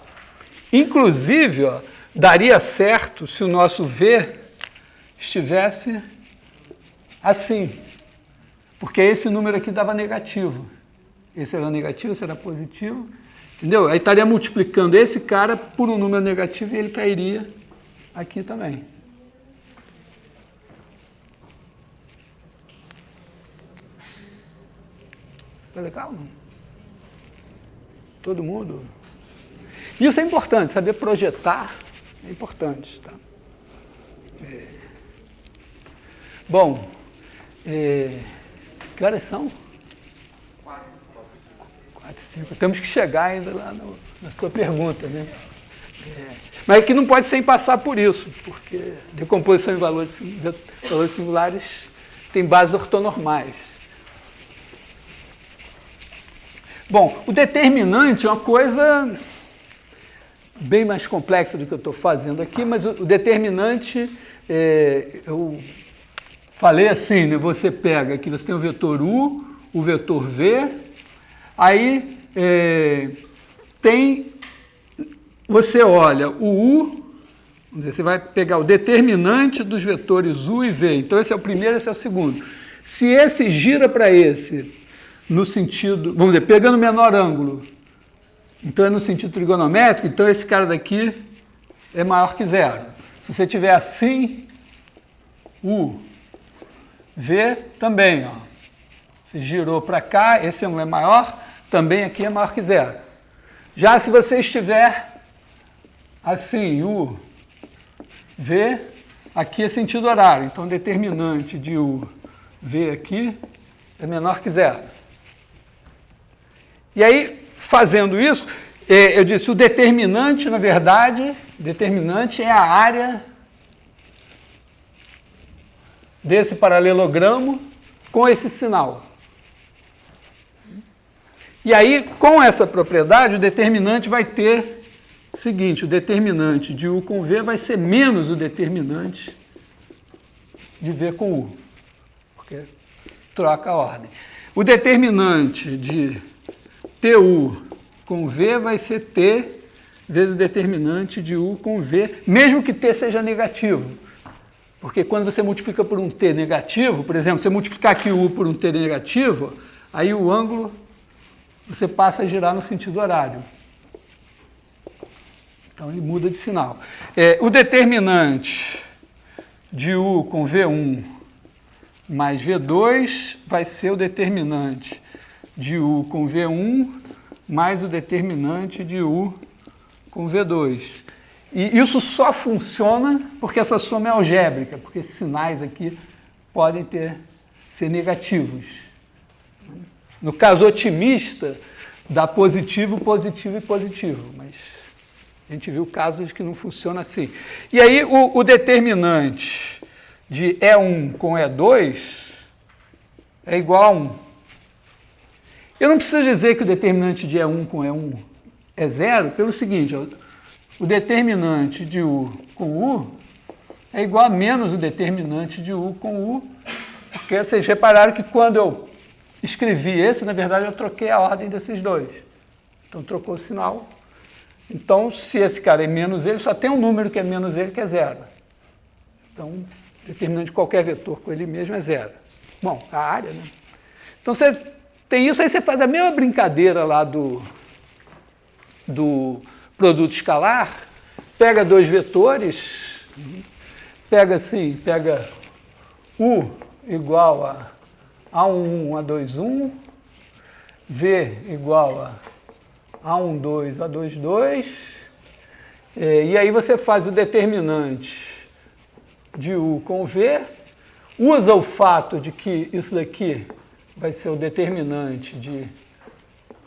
Inclusive, ó, daria certo se o nosso V estivesse assim. Porque esse número aqui dava negativo. Esse era negativo, esse era positivo. Entendeu? Aí estaria multiplicando esse cara por um número negativo e ele cairia aqui também. Foi legal, não? Todo mundo? Isso é importante, saber projetar é importante. Tá? Bom, que horas são? 4 e 5. Temos que chegar ainda lá na sua pergunta, né? Mas que não pode sem passar por isso, porque decomposição em valores singulares tem bases ortonormais. Bom, o determinante é uma coisa bem mais complexa do que eu estou fazendo aqui, mas o determinante, eu falei assim, né, você pega aqui, você tem o vetor U, o vetor V, aí você olha o U, vamos dizer, você vai pegar o determinante dos vetores U e V, então esse é o primeiro, esse é o segundo. Se esse gira para esse, no sentido, vamos dizer, pegando o menor ângulo, então é no sentido trigonométrico, então esse cara daqui é maior que 0. Se você tiver assim, U, V também, ó. Se girou para cá, esse é maior, também aqui é maior que 0. Já se você estiver assim, U, V, aqui é sentido horário, então determinante de U, V aqui é menor que 0. E aí, fazendo isso, eu disse, o determinante, na verdade, determinante é a área desse paralelogramo com esse sinal. E aí, com essa propriedade, o determinante vai ter o seguinte, o determinante de U com V vai ser menos o determinante de V com U, porque troca a ordem. O determinante de TU com V vai ser T vezes o determinante de U com V, mesmo que T seja negativo. Porque quando você multiplica por um T negativo, por exemplo, você multiplicar aqui o U por um T negativo, aí o ângulo você passa a girar no sentido horário. Então ele muda de sinal. O determinante de U com V1 mais V2 vai ser o determinante de U com V1 mais o determinante de U com V2. E isso só funciona porque essa soma é algébrica, porque esses sinais aqui podem ser negativos. No caso otimista, dá positivo, positivo e positivo, mas a gente viu casos que não funciona assim. E aí o determinante de E1 com E2 é igual a 1. Eu não preciso dizer que o determinante de E1 com E1 é 0, pelo seguinte, o determinante de U com U é igual a menos o determinante de U com U, porque vocês repararam que quando eu escrevi esse, na verdade eu troquei a ordem desses dois. Então trocou o sinal. Então, se esse cara é menos ele, só tem um número que é menos ele, que é 0. Então, o determinante de qualquer vetor com ele mesmo é 0. Bom, a área, né? Então, você tem isso, aí você faz a mesma brincadeira lá do produto escalar, pega dois vetores, pega assim, pega U igual a A11, A21, V igual a A12, A22, e aí você faz o determinante de U com V, usa o fato de que isso daqui vai ser o determinante de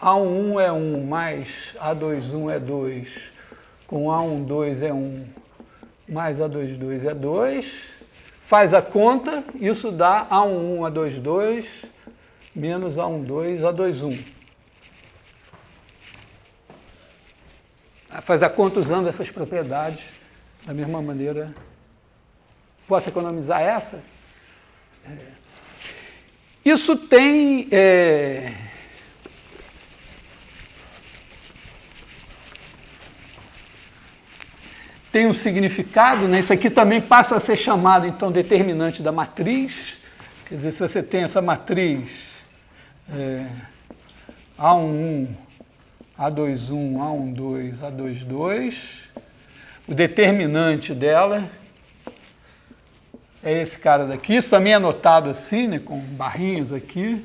A11 é 1 mais A21 é 2, com A12 é 1 mais A22 é 2, faz a conta, isso dá A11, A22 menos A12, A21. Faz a conta usando essas propriedades, da mesma maneira. Posso economizar essa? Isso tem... tem um significado, né? Isso aqui também passa a ser chamado, então, determinante da matriz. Quer dizer, se você tem essa matriz A11, A21, A12, A22, o determinante dela é esse cara daqui. Isso também é anotado assim, né, com barrinhas aqui.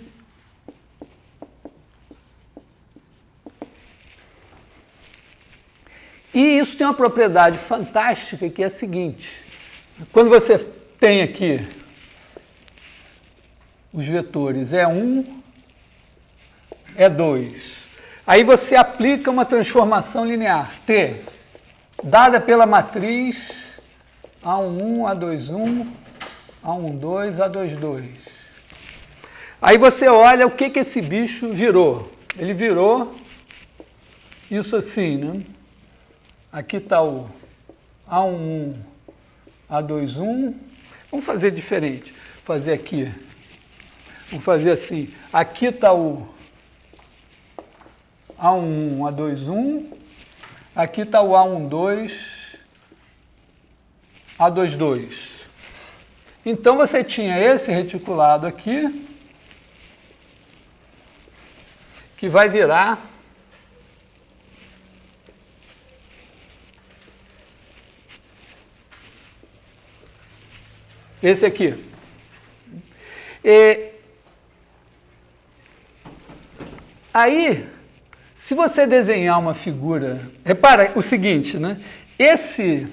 E isso tem uma propriedade fantástica que é a seguinte: quando você tem aqui os vetores E1, E2, aí você aplica uma transformação linear, T, dada pela matriz A11, A21, A12, A22. Aí você olha o que esse bicho virou. Ele virou isso assim, né? Aqui está o A11, A21. Vamos fazer diferente. Vou fazer aqui. Vamos fazer assim. Aqui está o A11, A21. Aqui está o A12, A22. Então, você tinha esse reticulado aqui, que vai virar esse aqui. Aí, se você desenhar uma figura, repara o seguinte, né? Esse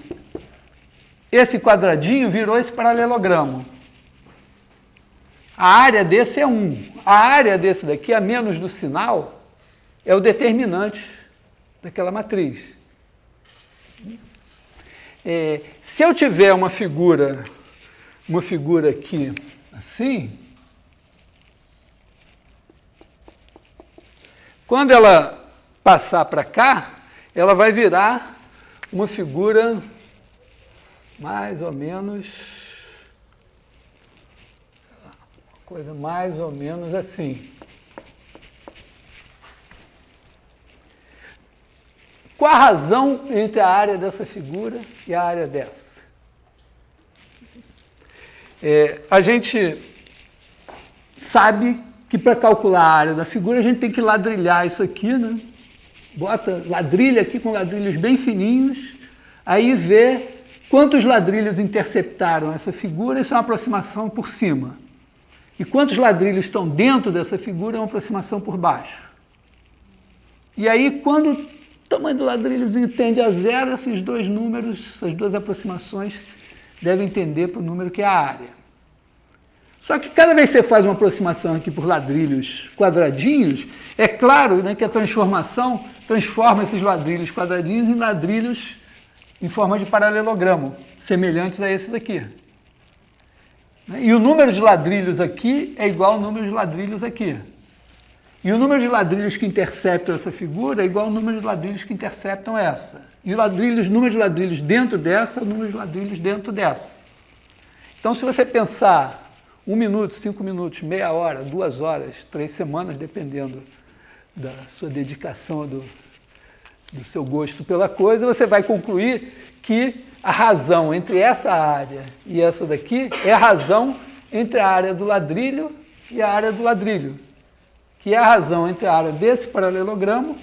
quadradinho virou esse paralelogramo. A área desse é 1. A área desse daqui, a menos do sinal, é o determinante daquela matriz. Se eu tiver uma figura aqui assim, quando ela passar para cá, ela vai virar uma figura mais ou menos, uma coisa mais ou menos assim. Qual a razão entre a área dessa figura e a área dessa? A gente sabe que para calcular a área da figura a gente tem que ladrilhar isso aqui, né? Bota ladrilha aqui com ladrilhos bem fininhos, aí vê quantos ladrilhos interceptaram essa figura, isso é uma aproximação por cima. E quantos ladrilhos estão dentro dessa figura é uma aproximação por baixo. E aí, quando o tamanho do ladrilhozinho tende a zero, esses dois números, essas duas aproximações, devem tender para o número que é a área. Só que cada vez que você faz uma aproximação aqui por ladrilhos quadradinhos, é claro, né, que a transformação transforma esses ladrilhos quadradinhos em ladrilhos em forma de paralelogramo, semelhantes a esses aqui. E o número de ladrilhos aqui é igual ao número de ladrilhos aqui. E o número de ladrilhos que interceptam essa figura é igual ao número de ladrilhos que interceptam essa. E o número de ladrilhos dentro dessa é o número de ladrilhos dentro dessa. Então, se você pensar 1 minuto, 5 minutos, meia hora, 2 horas, 3 semanas, dependendo da sua dedicação, do seu gosto pela coisa, você vai concluir que a razão entre essa área e essa daqui é a razão entre a área do ladrilho e a área do ladrilho, que é a razão entre a área desse paralelogramo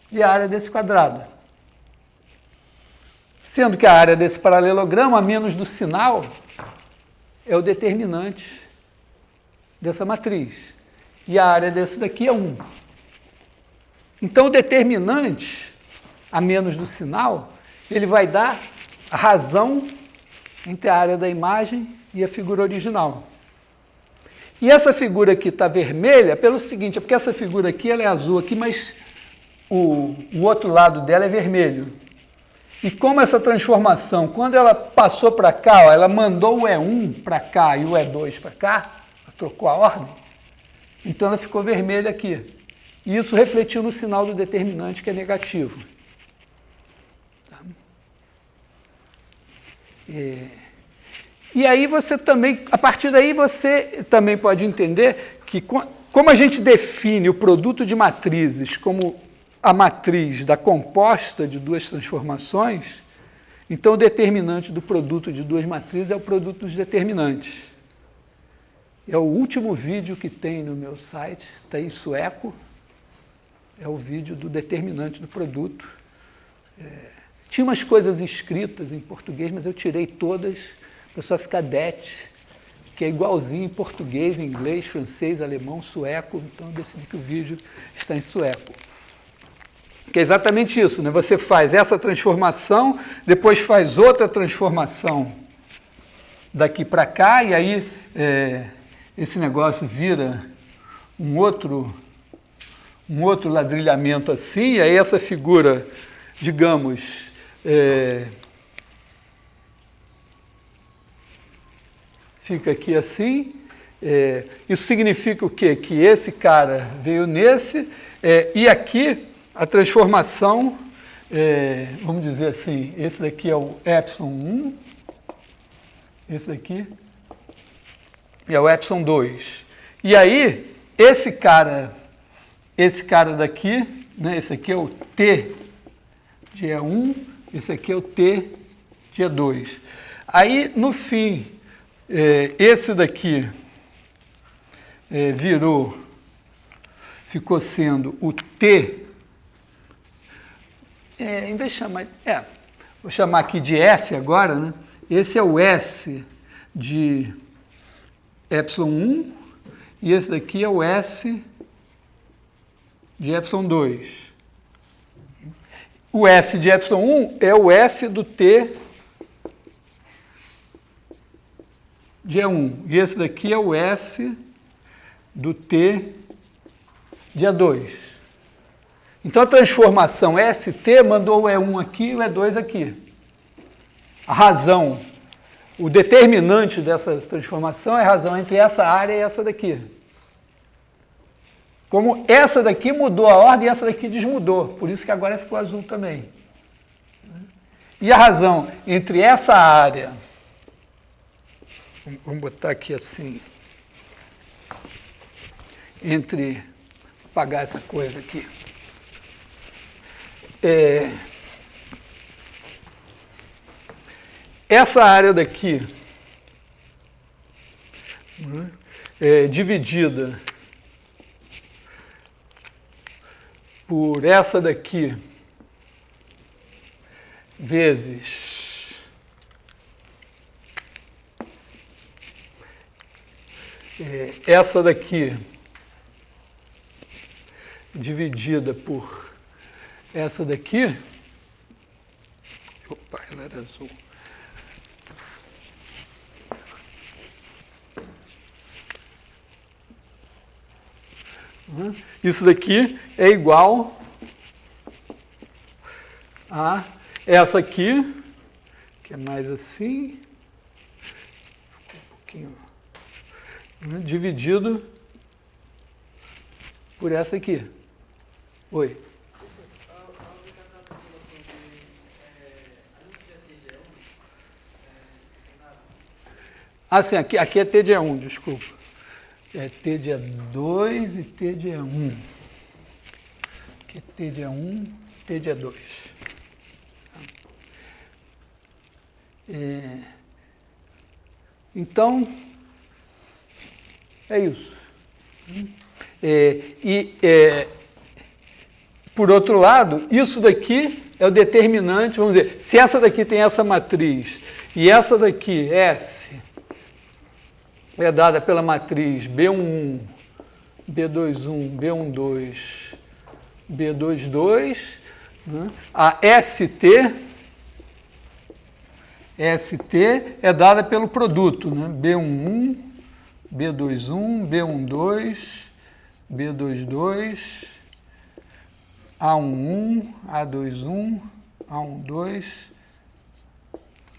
e a área desse quadrado. Sendo que a área desse paralelogramo, a menos do sinal, é o determinante dessa matriz. E a área desse daqui é 1. Então, o determinante, a menos do sinal, ele vai dar a razão entre a área da imagem e a figura original. E essa figura aqui está vermelha pelo seguinte, é porque essa figura aqui ela é azul aqui, mas o outro lado dela é vermelho. E como essa transformação, quando ela passou para cá, ó, ela mandou o E1 para cá e o E2 para cá, ela trocou a ordem, então ela ficou vermelha aqui. E isso refletiu no sinal do determinante, que é negativo. Tá? E aí você também, a partir daí você também pode entender que como a gente define o produto de matrizes como a matriz da composta de duas transformações, então o determinante do produto de duas matrizes é o produto dos determinantes. É o último vídeo que tem no meu site, está em sueco, é o vídeo do determinante do produto. Tinha umas coisas escritas em português, mas eu tirei todas, para só ficar det, que é igualzinho em português, inglês, francês, alemão, sueco, então eu decidi que o vídeo está em sueco. Que é exatamente isso, né? Você faz essa transformação, depois faz outra transformação daqui para cá, e aí esse negócio vira um outro ladrilhamento assim, e aí essa figura, digamos, fica aqui assim. Isso significa o quê? Que esse cara veio nesse, e aqui a transformação, vamos dizer assim, esse daqui é o ε1, esse daqui é o ε2. E aí, esse cara daqui, né, esse aqui é o T de E1, esse aqui é o T de E2. Aí, no fim, esse daqui ficou sendo o T, em vez de chamar, vou chamar aqui de S agora, né? Esse é o S de ε1 e esse daqui é o S de ε2. O S de ε1 é o S do T de E1 e esse daqui é o S do T de E2. Então, a transformação ST mandou o E1 aqui e o E2 aqui. A razão, o determinante dessa transformação é a razão entre essa área e essa daqui. Como essa daqui mudou a ordem e essa daqui desmudou, por isso que agora ficou azul também. E a razão entre essa área, vamos botar aqui assim, vou apagar essa coisa aqui. Essa área daqui é dividida por essa daqui vezes essa daqui dividida por essa daqui, opa, ela era azul. Isso daqui é igual a essa aqui, que é mais assim, ficou um pouquinho, dividido por essa aqui. Oi. Ah, sim, aqui é T de E1, desculpa. É T de E2 e T de E1. Aqui é T de E1, T de E2. Então, é isso. Por outro lado, isso daqui é o determinante, vamos dizer, se essa daqui tem essa matriz e essa daqui, S, é dada pela matriz B11, B21, B12, B22, né? A ST é dada pelo produto, né? B11, B21, B12, B22, A11, A21, A12,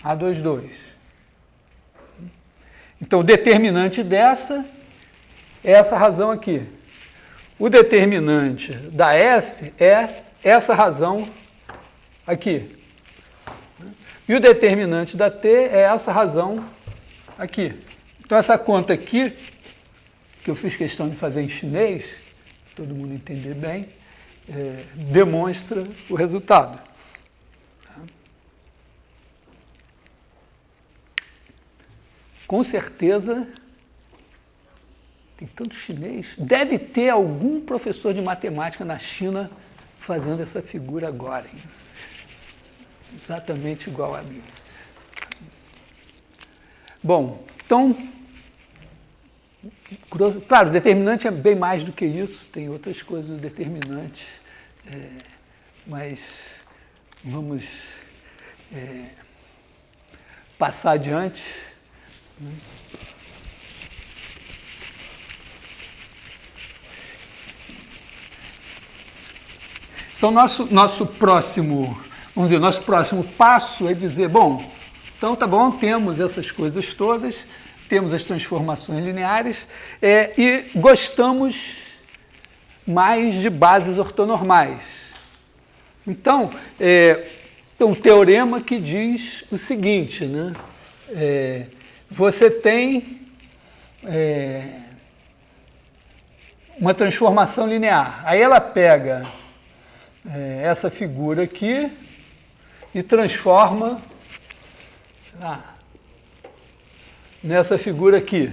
A22. Então, o determinante dessa é essa razão aqui. O determinante da S é essa razão aqui. E o determinante da T é essa razão aqui. Então, essa conta aqui, que eu fiz questão de fazer em chinês, todo mundo entender bem, demonstra o resultado. Com certeza, tem tanto chinês, deve ter algum professor de matemática na China fazendo essa figura agora, hein? Exatamente igual a mim. Bom, então, claro, o determinante é bem mais do que isso, tem outras coisas do determinante, mas vamos passar adiante. Então, nosso próximo passo é dizer, bom, então tá bom, temos essas coisas todas, temos as transformações lineares e gostamos mais de bases ortonormais. Então, tem um teorema que diz o seguinte, né? Você tem uma transformação linear. Aí ela pega essa figura aqui e transforma nessa figura aqui.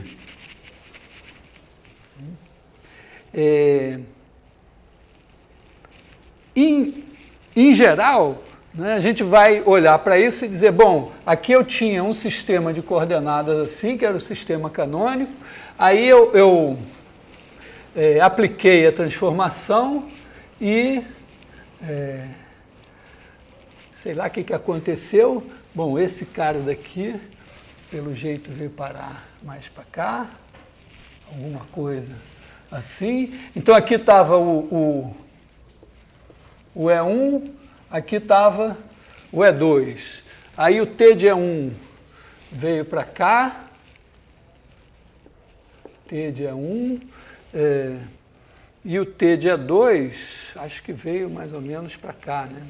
Em geral, né, a gente vai olhar para isso e dizer, bom, aqui eu tinha um sistema de coordenadas assim, que era o sistema canônico, aí eu apliquei a transformação e sei lá o que aconteceu. Bom, esse cara daqui, pelo jeito, veio parar mais para cá, alguma coisa assim. Então, aqui estava o E1, aqui estava o E2. Aí o T de E1 veio para cá, T de E1, e o T de E2, acho que veio mais ou menos para cá, né?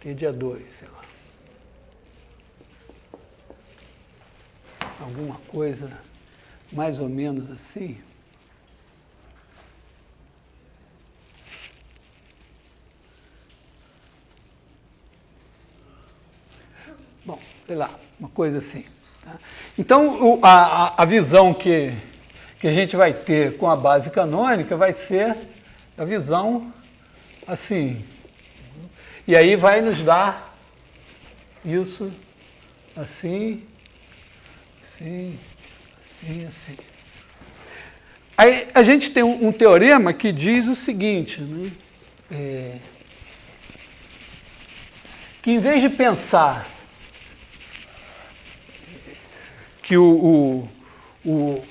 T de E2, sei lá. Alguma coisa mais ou menos assim. Bom, sei lá, uma coisa assim. Tá? Então, a visão que a gente vai ter com a base canônica vai ser a visão assim. E aí vai nos dar isso assim, assim, assim, assim. Aí a gente tem um teorema que diz o seguinte, né? Que em vez de pensar que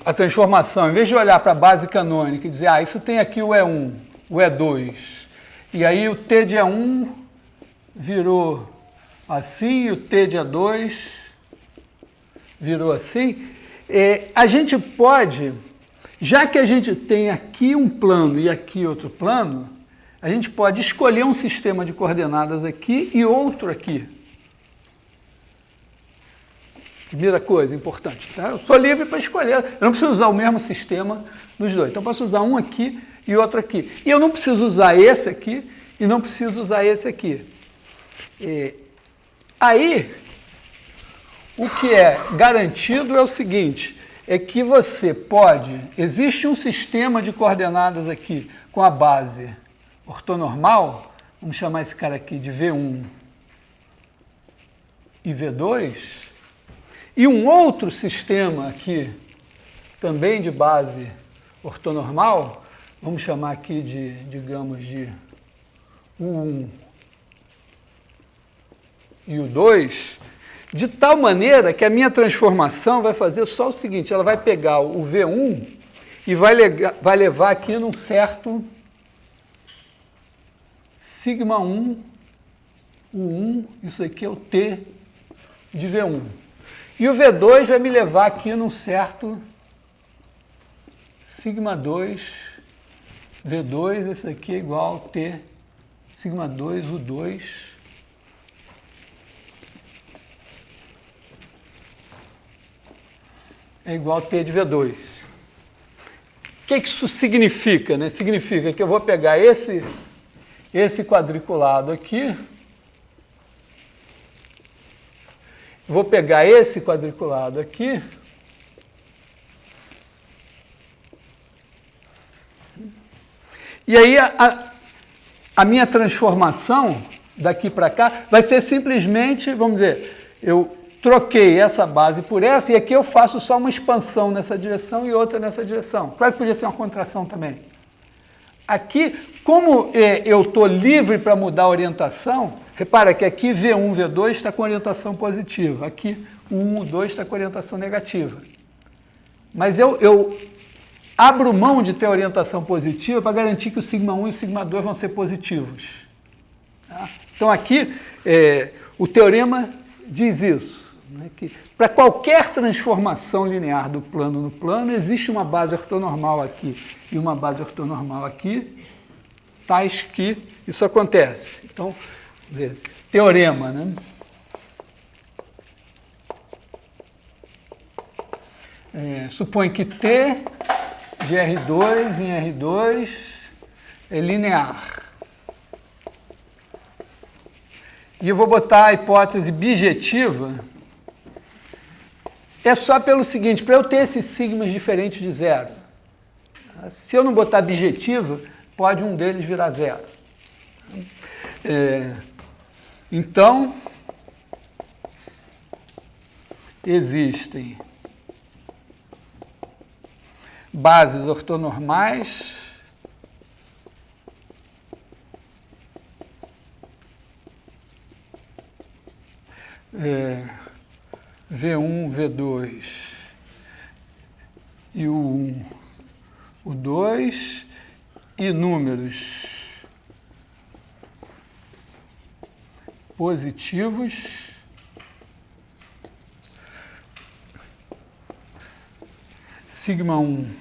a transformação, em vez de olhar para a base canônica e dizer, isso tem aqui o E1, o E2, e aí o T de E1 virou assim, e o T de E2 virou assim, a gente pode, já que a gente tem aqui um plano e aqui outro plano, a gente pode escolher um sistema de coordenadas aqui e outro aqui. Primeira coisa importante, tá? Eu sou livre para escolher, eu não preciso usar o mesmo sistema nos dois. Então, eu posso usar um aqui e outro aqui. E eu não preciso usar esse aqui e não preciso usar esse aqui. Aí, o que é garantido é o seguinte, é que você pode, existe um sistema de coordenadas aqui com a base ortonormal, vamos chamar esse cara aqui de V1 e V2, e um outro sistema aqui, também de base ortonormal, vamos chamar aqui de, digamos, de U1 e U2, de tal maneira que a minha transformação vai fazer só o seguinte, ela vai pegar o V1 e vai levar aqui num certo sigma 1, U1, isso aqui é o T de V1. E o V2 vai me levar aqui num certo sigma 2, V2, esse aqui é igual a T, sigma 2, U2, é igual a T de V2. O que isso significa? Né? Significa que eu vou pegar esse quadriculado aqui, vou pegar esse quadriculado aqui, e aí a minha transformação daqui para cá vai ser simplesmente, vamos dizer, eu troquei essa base por essa, e aqui eu faço só uma expansão nessa direção e outra nessa direção. Claro que podia ser uma contração também. Aqui, como eu estou livre para mudar a orientação, repara que aqui V1, V2 está com orientação positiva, aqui o 1, o 2 está com orientação negativa. Mas eu abro mão de ter orientação positiva para garantir que o sigma 1 e o sigma 2 vão ser positivos. Tá? Então aqui, o teorema diz isso, né, que para qualquer transformação linear do plano no plano, existe uma base ortonormal aqui e uma base ortonormal aqui, tais que isso acontece. Então, quer dizer, teorema, né? Supõe que T de R2 em R2 é linear. E eu vou botar a hipótese bijetiva, é só pelo seguinte, para eu ter esses sigmas diferentes de zero. Se eu não botar bijetiva, pode um deles virar zero. Então, existem bases ortonormais V1, V2 e o 1, o 2 e números positivos sigma 1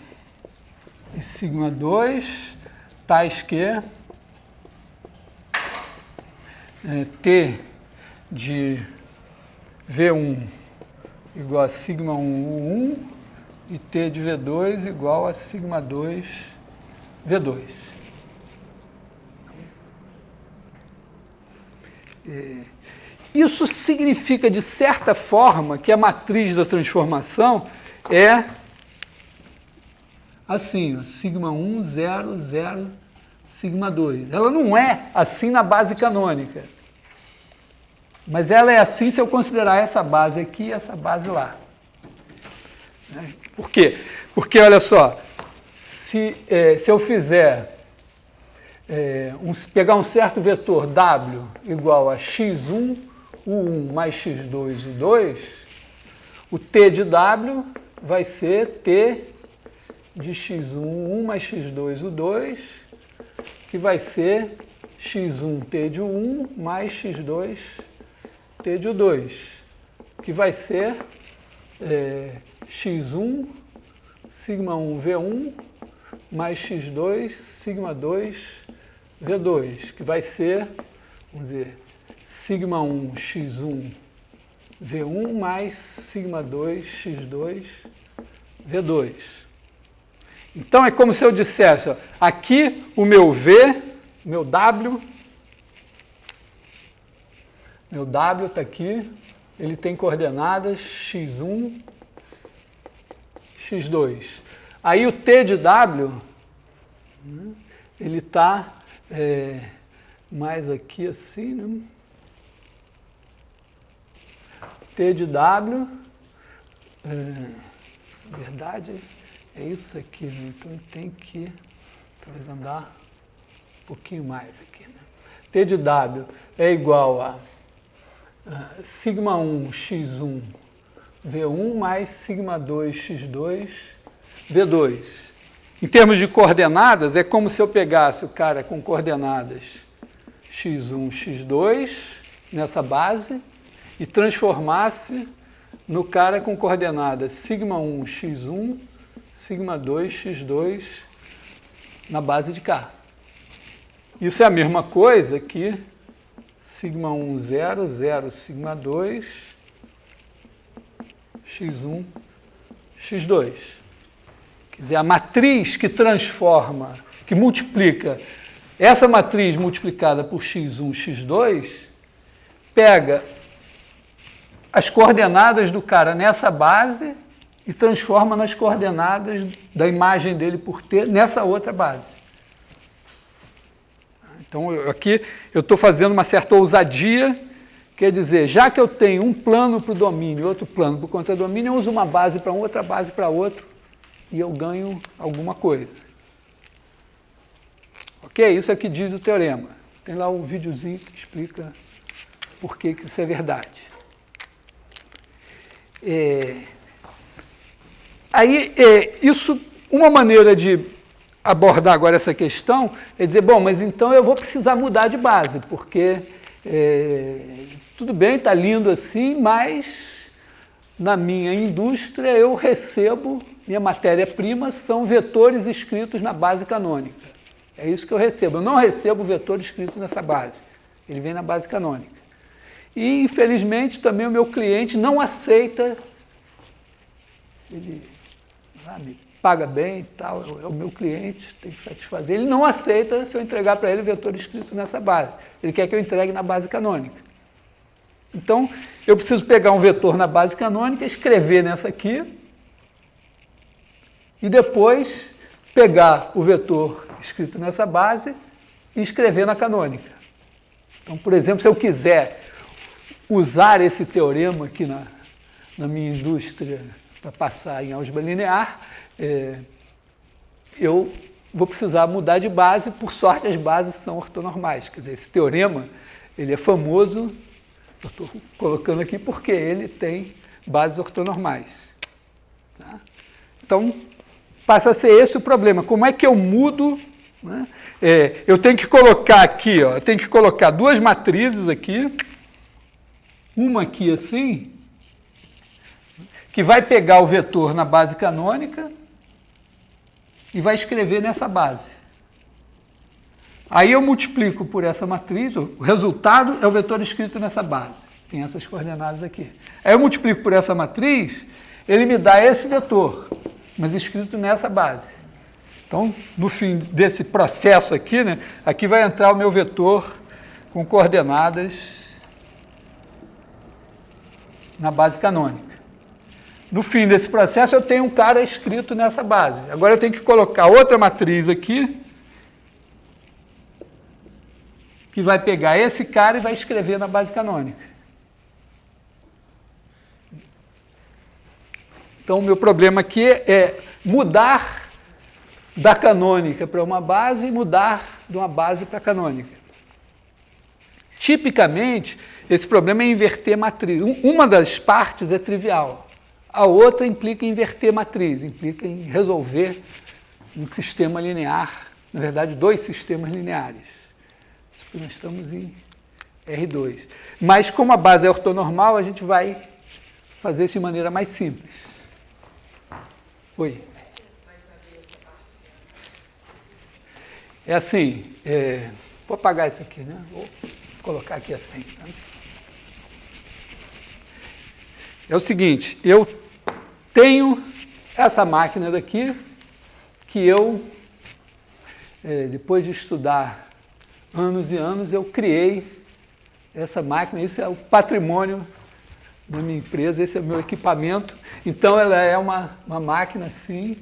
e sigma 2, tais que T de V1 igual a sigma 1, U1, e T de V2 igual a sigma 2, V2. Isso significa, de certa forma, que a matriz da transformação é assim, ó, sigma 1, 0, 0, sigma 2. Ela não é assim na base canônica. Mas ela é assim se eu considerar essa base aqui e essa base lá. Por quê? Porque, olha só, se eu fizer, pegar um certo vetor W igual a x1, U1 mais x2, U2, o T de W vai ser T de x1, U1 mais x2, U2, que vai ser x1, T de U1 mais x2, T de U2, que vai ser x1, sigma 1, V1, mais x2, sigma 2, V2, que vai ser, vamos dizer, sigma 1, x1, V1, mais sigma 2, x2, V2. Então, é como se eu dissesse, ó, aqui o meu V, meu W está aqui, ele tem coordenadas x1, x2. Aí o T de W, ele está mais aqui assim, né? T de W, na verdade, é isso aqui, né? Então tem que talvez andar um pouquinho mais aqui, né? T de W é igual a sigma 1 x1 V1 mais sigma 2 x2 V2. Em termos de coordenadas, é como se eu pegasse o cara com coordenadas x1, x2 nessa base e transformasse no cara com coordenadas sigma 1, x1, sigma 2, x2 na base de cá. Isso é a mesma coisa que sigma 1, 0, 0, sigma 2, x1, x2. Quer dizer, a matriz que transforma, que multiplica, essa matriz multiplicada por x1, x2, pega as coordenadas do cara nessa base e transforma nas coordenadas da imagem dele por T nessa outra base. Então, aqui eu estou fazendo uma certa ousadia, quer dizer, já que eu tenho um plano para o domínio e outro plano para o contradomínio, eu uso uma base para um, outra base para outro, e eu ganho alguma coisa. Ok? Isso é o que diz o teorema. Tem lá um videozinho que explica por que isso é verdade. Isso, uma maneira de abordar agora essa questão é dizer, bom, mas então eu vou precisar mudar de base, porque tudo bem, está lindo assim, mas na minha indústria eu recebo, minha matéria-prima são vetores escritos na base canônica. É isso que eu recebo. Eu não recebo o vetor escrito nessa base. Ele vem na base canônica. E, infelizmente, também o meu cliente não aceita, ele me paga bem e tal, é o meu cliente, tem que satisfazer. Ele não aceita se eu entregar para ele o vetor escrito nessa base. Ele quer que eu entregue na base canônica. Então, eu preciso pegar um vetor na base canônica, escrever nessa aqui, e depois pegar o vetor escrito nessa base e escrever na canônica. Então, por exemplo, se eu quiser usar esse teorema aqui na minha indústria para passar em álgebra linear, eu vou precisar mudar de base. Por sorte, as bases são ortonormais. Quer dizer, esse teorema ele é famoso, eu estou colocando aqui porque ele tem bases ortonormais. Tá? Então, passa a ser esse o problema. Como é que eu mudo? Né? Eu tenho que colocar aqui, eu tenho que colocar duas matrizes aqui, uma aqui assim, que vai pegar o vetor na base canônica e vai escrever nessa base. Aí eu multiplico por essa matriz, o resultado é o vetor escrito nessa base. Tem essas coordenadas aqui. Aí eu multiplico por essa matriz, ele me dá esse vetor, mas escrito nessa base. Então, no fim desse processo aqui, né, aqui vai entrar o meu vetor com coordenadas na base canônica. No fim desse processo, eu tenho um cara escrito nessa base. Agora eu tenho que colocar outra matriz aqui, que vai pegar esse cara e vai escrever na base canônica. Então, o meu problema aqui é mudar da canônica para uma base e mudar de uma base para a canônica. Tipicamente, esse problema é inverter matriz. Uma das partes é trivial. A outra implica em inverter matriz, implica em resolver um sistema linear, na verdade, dois sistemas lineares. Nós estamos em R2. Mas, como a base é ortonormal, a gente vai fazer isso de maneira mais simples. Oi? É assim, vou apagar isso aqui, né? Vou colocar aqui assim. Tá? É o seguinte, eu tenho essa máquina daqui, que eu, depois de estudar anos e anos, eu criei essa máquina, isso é o patrimônio da minha empresa, esse é o meu equipamento. Então, ela é uma máquina assim,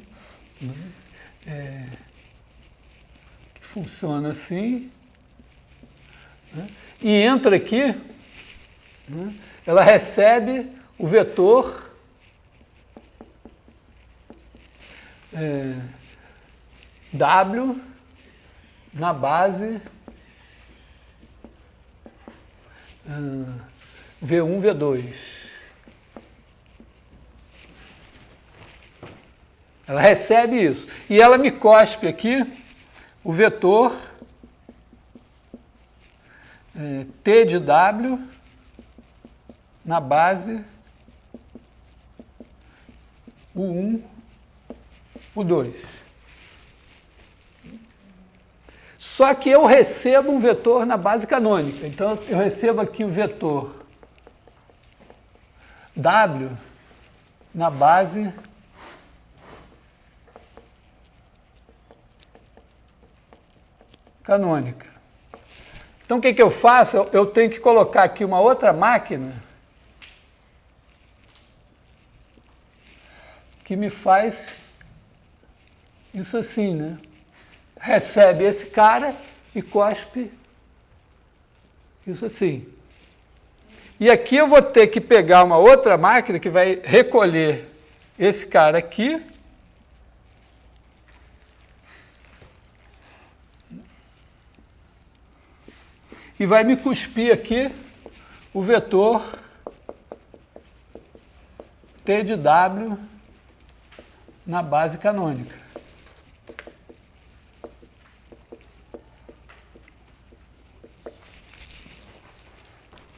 né? Que funciona assim, né, e entra aqui, né, ela recebe o vetor W na base V1, V2. Ela recebe isso. E ela me cospe aqui o vetor T de W na base U1, U2. Só que eu recebo um vetor na base canônica. Então, eu recebo aqui o vetor W na base canônica. Então, o que eu faço? Eu tenho que colocar aqui uma outra máquina que me faz isso assim, né? Recebe esse cara e cospe isso assim. E aqui eu vou ter que pegar uma outra máquina que vai recolher esse cara aqui e vai me cuspir aqui o vetor T de W na base canônica.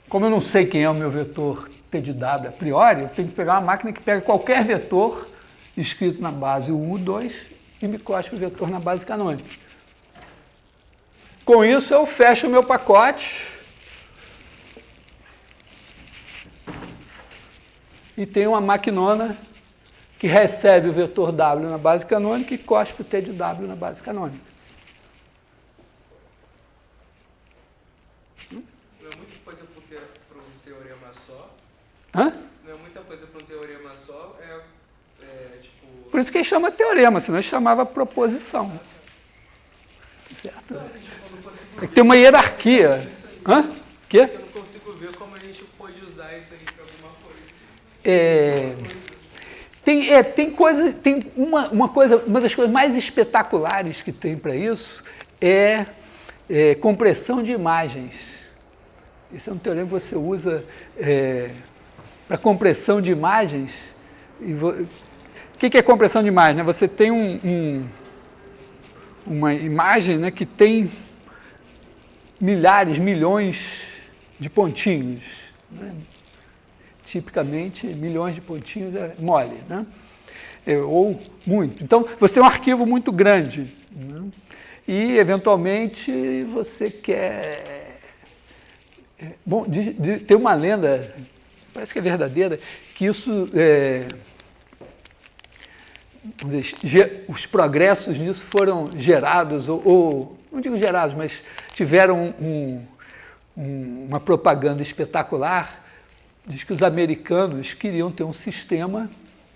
Como eu não sei quem é o meu vetor T de W a priori, eu tenho que pegar uma máquina que pega qualquer vetor escrito na base 1, 2 e me cospe o vetor na base canônica. Com isso, eu fecho o meu pacote e tenho uma maquinona que recebe o vetor W na base canônica e cospe o T de W na base canônica. Não é muita coisa para um teorema só. Hã? Não é muita coisa para um teorema só. Tipo... Por isso que ele chama teorema, senão ele chamava proposição. Certo? É que tem uma hierarquia. Hã? Quê? Eu não consigo ver como a gente pode usar isso aí para alguma coisa. Tem uma das coisas mais espetaculares que tem para isso é compressão de imagens. Esse é um teorema que você usa para compressão de imagens. O que é compressão de imagem? Né? Você tem uma imagem, né, que tem milhares, milhões de pontinhos. Né? Tipicamente, milhões de pontinhos é mole, né? Ou muito. Então, você é um arquivo muito grande, né? E, eventualmente, você quer... Bom, tem uma lenda, parece que é verdadeira, que isso... os progressos nisso foram gerados, ou não digo gerados, mas tiveram uma propaganda espetacular. Diz que os americanos queriam ter um sistema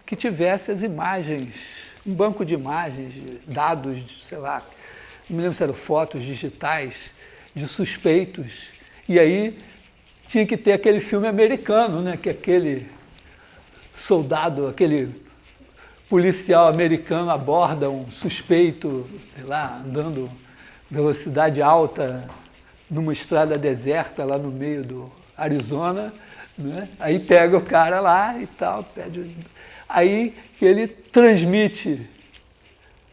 que tivesse as imagens, um banco de imagens, dados, sei lá, não me lembro se eram fotos digitais de suspeitos. E aí tinha que ter aquele filme americano, né, que aquele soldado, aquele policial americano aborda um suspeito, sei lá, andando velocidade alta numa estrada deserta lá no meio do Arizona, né? Aí pega o cara lá e tal, aí ele transmite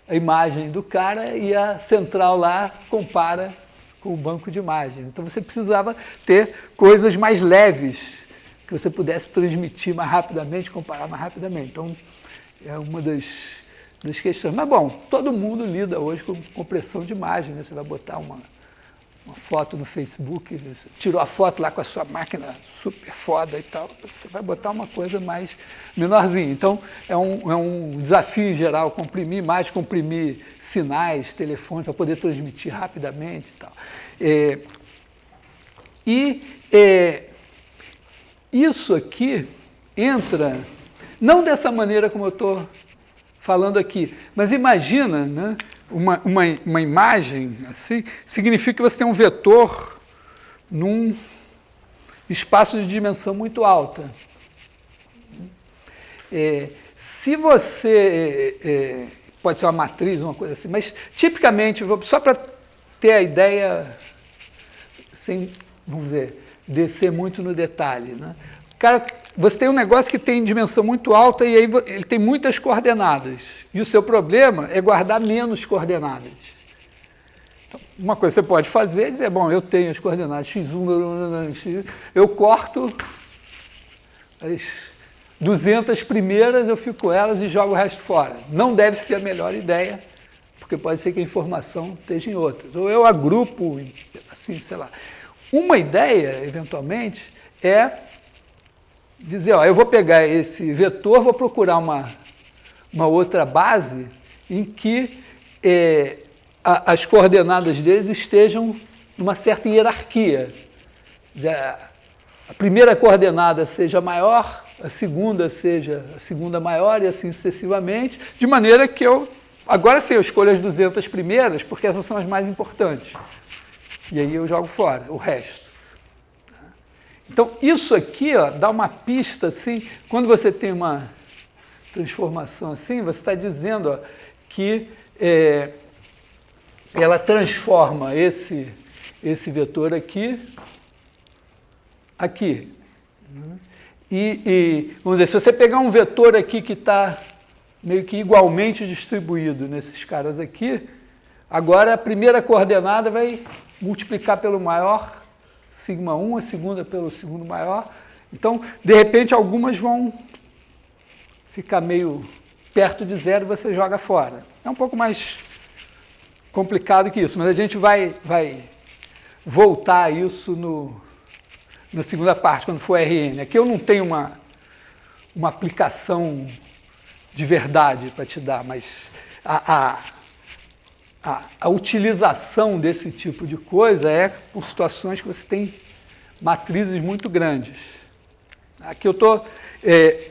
a imagem do cara e a central lá compara com o banco de imagens. Então você precisava ter coisas mais leves que você pudesse transmitir mais rapidamente, comparar mais rapidamente. Então é uma das questões. Mas, bom, todo mundo lida hoje com compressão de imagem, né? Você vai botar uma foto no Facebook, você tirou a foto lá com a sua máquina super foda e tal, você vai botar uma coisa mais menorzinha. Então, é um desafio em geral, comprimir imagens, comprimir sinais, telefone, para poder transmitir rapidamente e tal. Isso aqui entra, não dessa maneira como eu estou falando aqui, mas imagina, né, uma imagem assim, significa que você tem um vetor num espaço de dimensão muito alta. Se você... pode ser uma matriz, uma coisa assim, mas tipicamente, só para ter a ideia, sem, vamos dizer, descer muito no detalhe, né? Cara, você tem um negócio que tem dimensão muito alta e aí ele tem muitas coordenadas. E o seu problema é guardar menos coordenadas. Então, uma coisa que você pode fazer é dizer, bom, eu tenho as coordenadas x1, eu corto as 200 primeiras, eu fico com elas e jogo o resto fora. Não deve ser a melhor ideia, porque pode ser que a informação esteja em outras. Ou eu agrupo, assim, sei lá. Uma ideia, eventualmente, é dizer, ó, eu vou pegar esse vetor, vou procurar uma outra base em que as coordenadas deles estejam numa certa hierarquia. A primeira coordenada seja maior, a segunda seja a segunda maior e assim sucessivamente, de maneira que agora sim, eu escolho as 200 primeiras, porque essas são as mais importantes. E aí eu jogo fora o resto. Então, isso aqui, ó, dá uma pista, assim, quando você tem uma transformação assim, você está dizendo, ó, que ela transforma esse vetor aqui. E, vamos dizer, se você pegar um vetor aqui que está meio que igualmente distribuído nesses caras aqui, agora a primeira coordenada vai multiplicar pelo maior, σ1, a segunda pelo segundo maior. Então, de repente, algumas vão ficar meio perto de zero e você joga fora. É um pouco mais complicado que isso, mas a gente vai voltar a isso na segunda parte, quando for RN. Aqui eu não tenho uma aplicação de verdade para te dar, mas a utilização desse tipo de coisa é por situações que você tem matrizes muito grandes. Aqui eu estou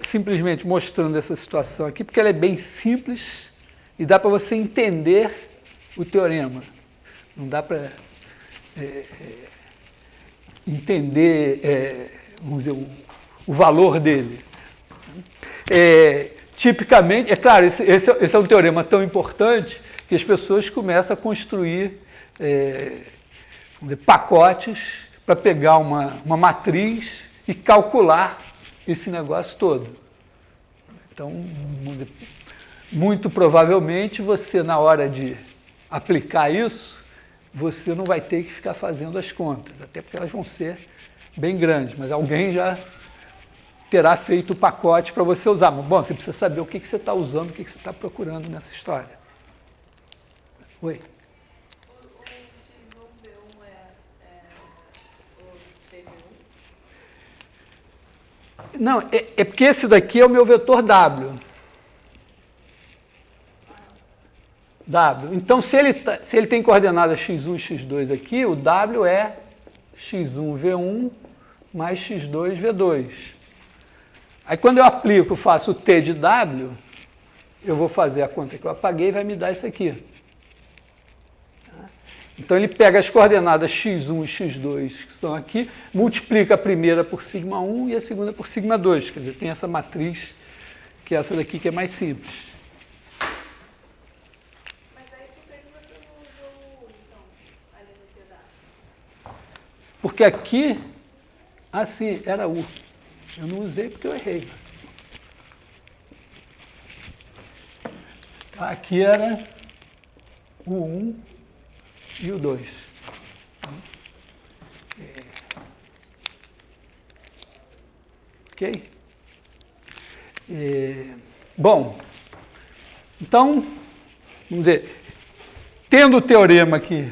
simplesmente mostrando essa situação aqui, porque ela é bem simples e dá para você entender o teorema. Não dá para entender, vamos dizer, o valor dele. Tipicamente, é claro, esse é um teorema tão importante que as pessoas começam a construir vamos dizer, pacotes para pegar uma matriz e calcular esse negócio todo. Então, vamos dizer, muito provavelmente você, na hora de aplicar isso, você não vai ter que ficar fazendo as contas, até porque elas vão ser bem grandes, mas alguém já terá feito o pacote para você usar. Bom, você precisa saber o que você está usando, o que você está procurando nessa história. Oi? O X1V1 o TV1? Não, é porque esse daqui é o meu vetor W. W. Então, se ele tem coordenadas x1 e x2 aqui, o W é x1V1 mais x2V2. Aí, quando eu aplico, faço o T de W, eu vou fazer a conta que eu apaguei e vai me dar isso aqui. Então, ele pega as coordenadas x1 e x2, que estão aqui, multiplica a primeira por σ1 e a segunda por σ2. Quer dizer, tem essa matriz, que é essa daqui, que é mais simples. Mas aí por que você não usou o U, então, ali no TDA? Porque aqui, assim, era U. Eu não usei porque eu errei. Aqui era o 1 e o 2. Ok? Bom, então, vamos dizer, tendo o teorema que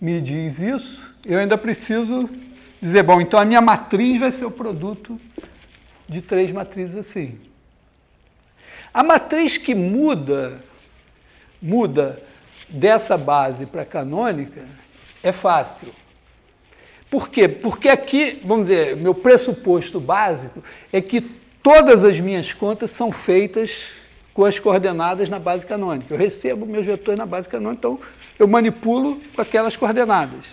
me diz isso, eu ainda preciso dizer, bom, então a minha matriz vai ser o produto de 3 matrizes assim. A matriz que muda dessa base para a canônica é fácil. Por quê? Porque aqui, vamos dizer, meu pressuposto básico é que todas as minhas contas são feitas com as coordenadas na base canônica. Eu recebo meus vetores na base canônica, então eu manipulo com aquelas coordenadas.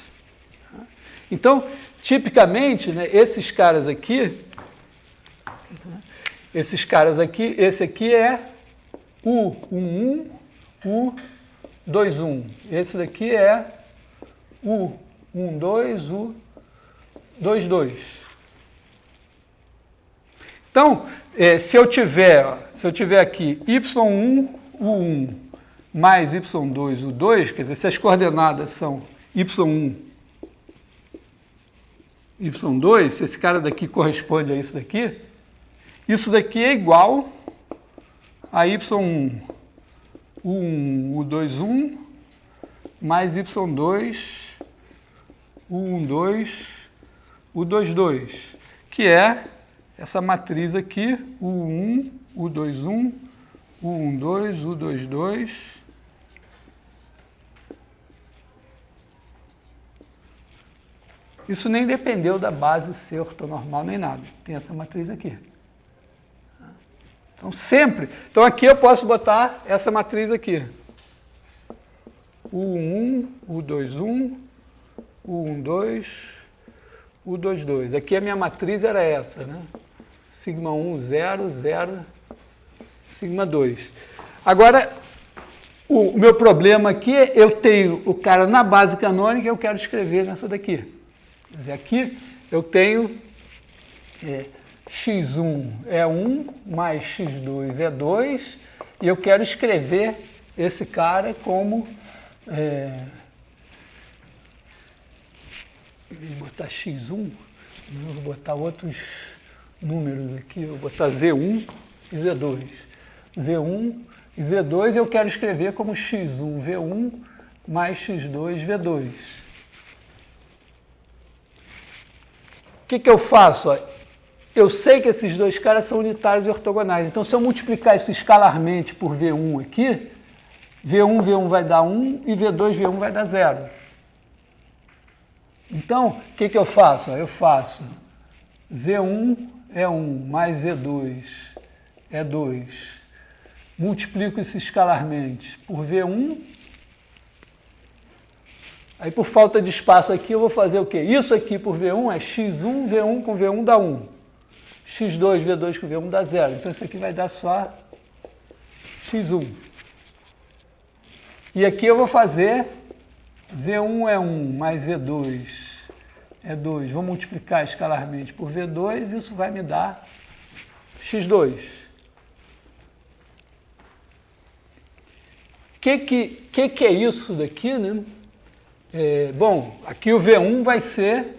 Então, tipicamente, né, esses caras aqui, esse aqui é U11, U21. Esse daqui é U12, U22. Então, se eu tiver aqui Y1, U1 mais Y2, U2, quer dizer, se as coordenadas são Y1, Y2, se esse cara daqui corresponde a isso daqui é igual a Y1, U1, U21 mais Y2, U12, U22, que é essa matriz aqui, U1, U21, U12, U22. Isso nem dependeu da base ser ortonormal nem nada. Tem essa matriz aqui. Então, sempre. Então, aqui eu posso botar essa matriz aqui. U1, U21, U12, U22. Aqui a minha matriz era essa, né? Sigma 1, 0, 0, sigma 2. Agora, o meu problema aqui é eu tenho o cara na base canônica e eu quero escrever nessa daqui. Quer dizer, aqui eu tenho x1 é 1, mais x2 é 2, e eu quero escrever esse cara como... em vez de botar x1, eu vou botar outros números aqui, vou botar z1 e z2. z1 e z2 eu quero escrever como x1 v1 mais x2 v2. O que eu faço? Eu sei que esses dois caras são unitários e ortogonais. Então, se eu multiplicar isso escalarmente por V1 aqui, V1 vai dar 1 e V2 vai dar 0. Então, o que eu faço? Eu faço Z1 é 1 mais Z2 é 2. Multiplico isso escalarmente por V1. Aí, por falta de espaço aqui, eu vou fazer o quê? Isso aqui por V1 é x1, V1 com V1 dá 1. x2, V2 com V1 dá 0. Então, isso aqui vai dar só x1. E aqui eu vou fazer Z1 é 1 mais Z2 é 2. Vou multiplicar escalarmente por V2 e isso vai me dar x2. O que é isso daqui, né? Bom, aqui o V1 vai ser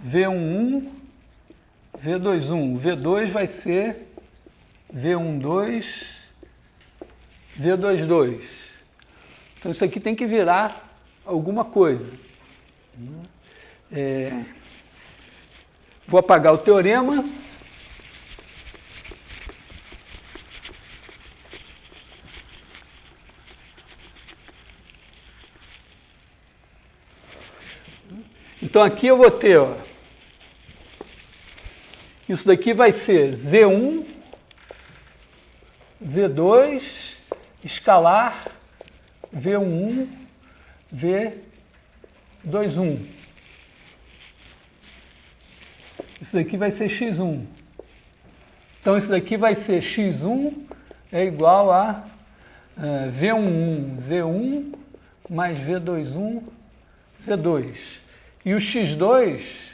V11, V21. O V2 vai ser V12, V22. Então, isso aqui tem que virar alguma coisa. Vou apagar o teorema. Então, aqui eu vou ter, ó, isso daqui vai ser Z1, Z2, escalar, V11, V21. Isso daqui vai ser x1. Então, isso daqui vai ser x1 é igual a V11, Z1, mais V21, Z2. E o x2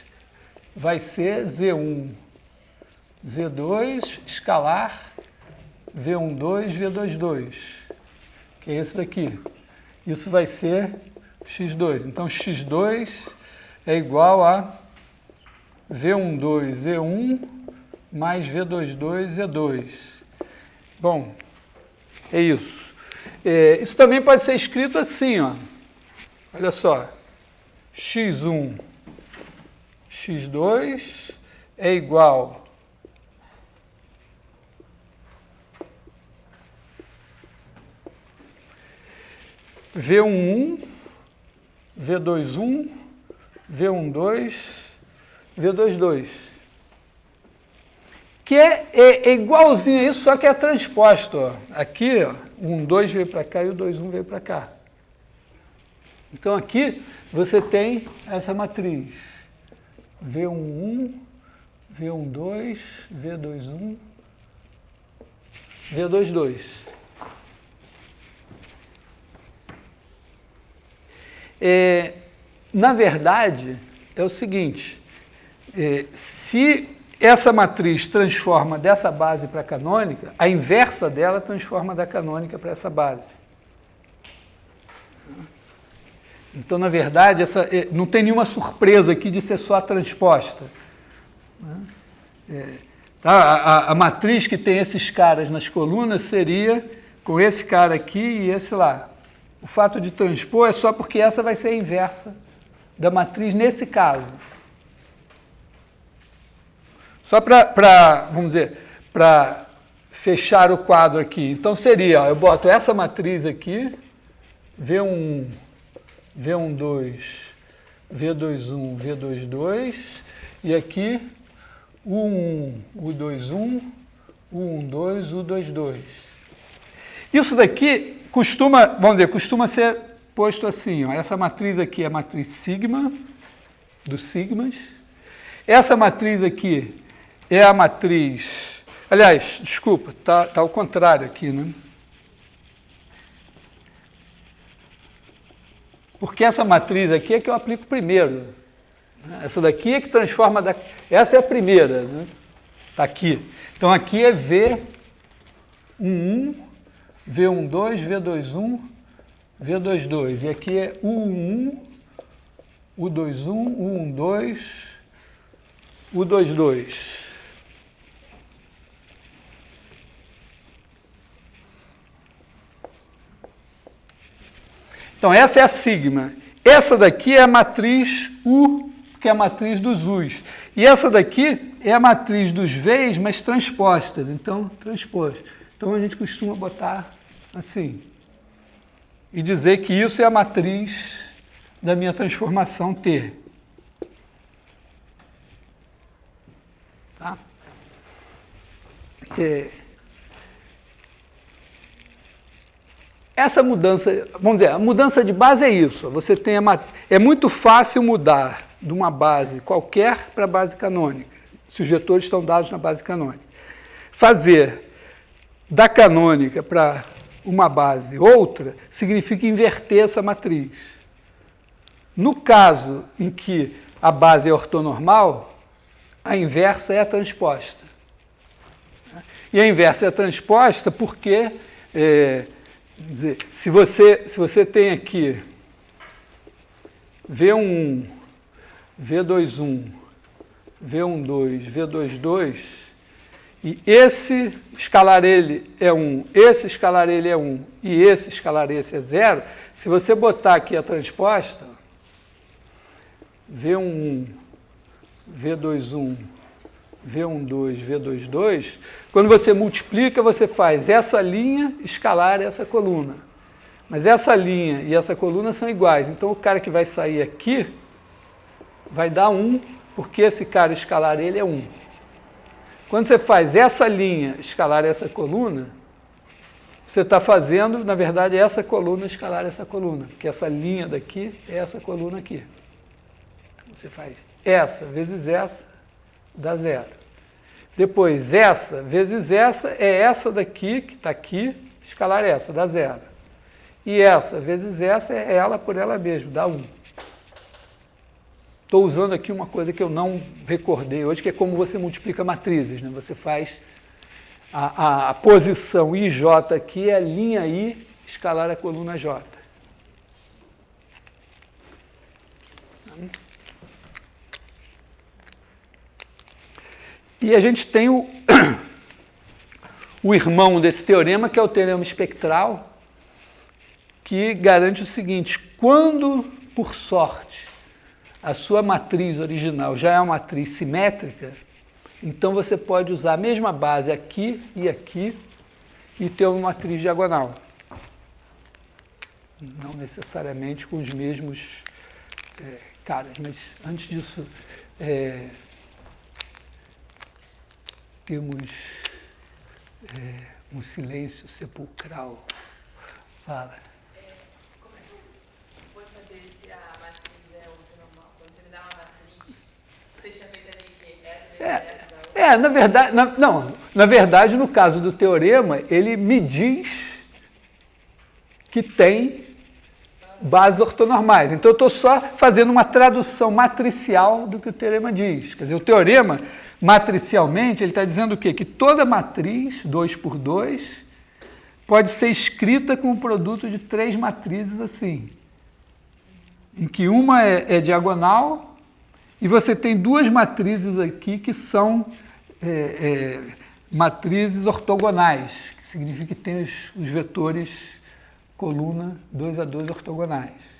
vai ser Z1, Z2, escalar, V12, V22, que é esse daqui. Isso vai ser x2. Então, x2 é igual a V12, Z1, mais V22, Z2. Bom, é isso. Isso também pode ser escrito assim, ó. Olha só. x1, x2 é igual V11, V21, V12, V22. Que é igualzinho a isso, só que é transposto. Ó. Aqui, ó, o 1,2 veio para cá e o 2,1 veio para cá. Então, aqui você tem essa matriz. V11, V12, V21, V22. Na verdade, é o seguinte, se essa matriz transforma dessa base para a canônica, a inversa dela transforma da canônica para essa base. Então, na verdade, não tem nenhuma surpresa aqui de ser só transposta. A matriz que tem esses caras nas colunas seria com esse cara aqui e esse lá. O fato de transpor é só porque essa vai ser a inversa da matriz nesse caso. Só para, vamos dizer, para fechar o quadro aqui. Então seria, eu boto essa matriz aqui, V11, V12, V21, V22, e aqui U1, U21, U12, U22. Isso daqui costuma, vamos dizer, costuma ser posto assim, ó, essa matriz aqui é a matriz sigma, dos sigmas. Essa matriz aqui é a matriz, aliás, desculpa, tá ao contrário aqui, né? Porque essa matriz aqui é que eu aplico primeiro. Essa daqui é que transforma... Essa é a primeira, né? Está aqui. Então, aqui é V11, V12, V21, V22. E aqui é U11, U21, U12, U22. Então, essa é a sigma. Essa daqui é a matriz U, que é a matriz dos U's. E essa daqui é a matriz dos V's, mas transpostas. Então, transposto. Então, a gente costuma botar assim. E dizer que isso é a matriz da minha transformação T. Tá? Essa mudança, vamos dizer, a mudança de base é isso. Você tem é muito fácil mudar de uma base qualquer para a base canônica, se os vetores estão dados na base canônica. Fazer da canônica para uma base outra significa inverter essa matriz. No caso em que a base é ortonormal, a inversa é a transposta. E a inversa é a transposta porque... dizer, se você tem aqui V11, V21, V12, V22, e esse escalar ele é 1, esse escalar ele é 1 e esse escalar esse é 0, se você botar aqui a transposta, V11, V21, V12, V22, quando você multiplica, você faz essa linha escalar essa coluna. Mas essa linha e essa coluna são iguais. Então, o cara que vai sair aqui vai dar 1, porque esse cara escalar ele é 1. Quando você faz essa linha escalar essa coluna, você está fazendo, na verdade, essa coluna escalar essa coluna, porque essa linha daqui é essa coluna aqui. Você faz essa vezes essa, dá 0. Depois, essa vezes essa é essa daqui, que está aqui, escalar essa, dá 0. E essa vezes essa é ela por ela mesma, dá 1. Estou usando aqui uma coisa que eu não recordei hoje, que é como você multiplica matrizes, né? Você faz a posição IJ aqui, é a linha I escalar a coluna J. E a gente tem o irmão desse teorema, que é o teorema espectral, que garante o seguinte: quando, por sorte, a sua matriz original já é uma matriz simétrica, então você pode usar a mesma base aqui e ter uma matriz diagonal. Não necessariamente com os mesmos caras, mas antes disso... temos um silêncio sepulcral. Fala. Como é que eu vou saber se a matriz é ortonormal? Quando você me dá uma matriz Você tinha feito ali que essa vezes essa da outra. Na verdade, na verdade, no caso do teorema, ele me diz que tem bases ortonormais. Então, eu estou só fazendo uma tradução matricial do que o teorema diz. Quer dizer, o teorema, matricialmente, ele está dizendo o quê? Que toda matriz, 2 por 2, pode ser escrita com o produto de 3 matrizes assim, em que uma é diagonal e você tem 2 matrizes aqui que são matrizes ortogonais, que significa que tem os vetores coluna 2 a 2 ortogonais.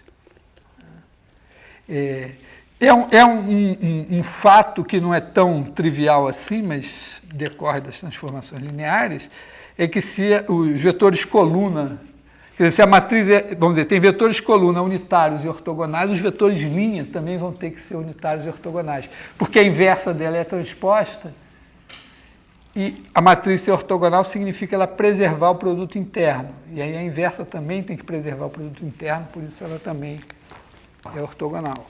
Um fato que não é tão trivial assim, mas decorre das transformações lineares, é que se os vetores coluna, quer dizer, se a matriz vamos dizer, tem vetores coluna unitários e ortogonais, os vetores linha também vão ter que ser unitários e ortogonais, porque a inversa dela é transposta, e a matriz ser ortogonal significa ela preservar o produto interno, e aí a inversa também tem que preservar o produto interno, por isso ela também é ortogonal.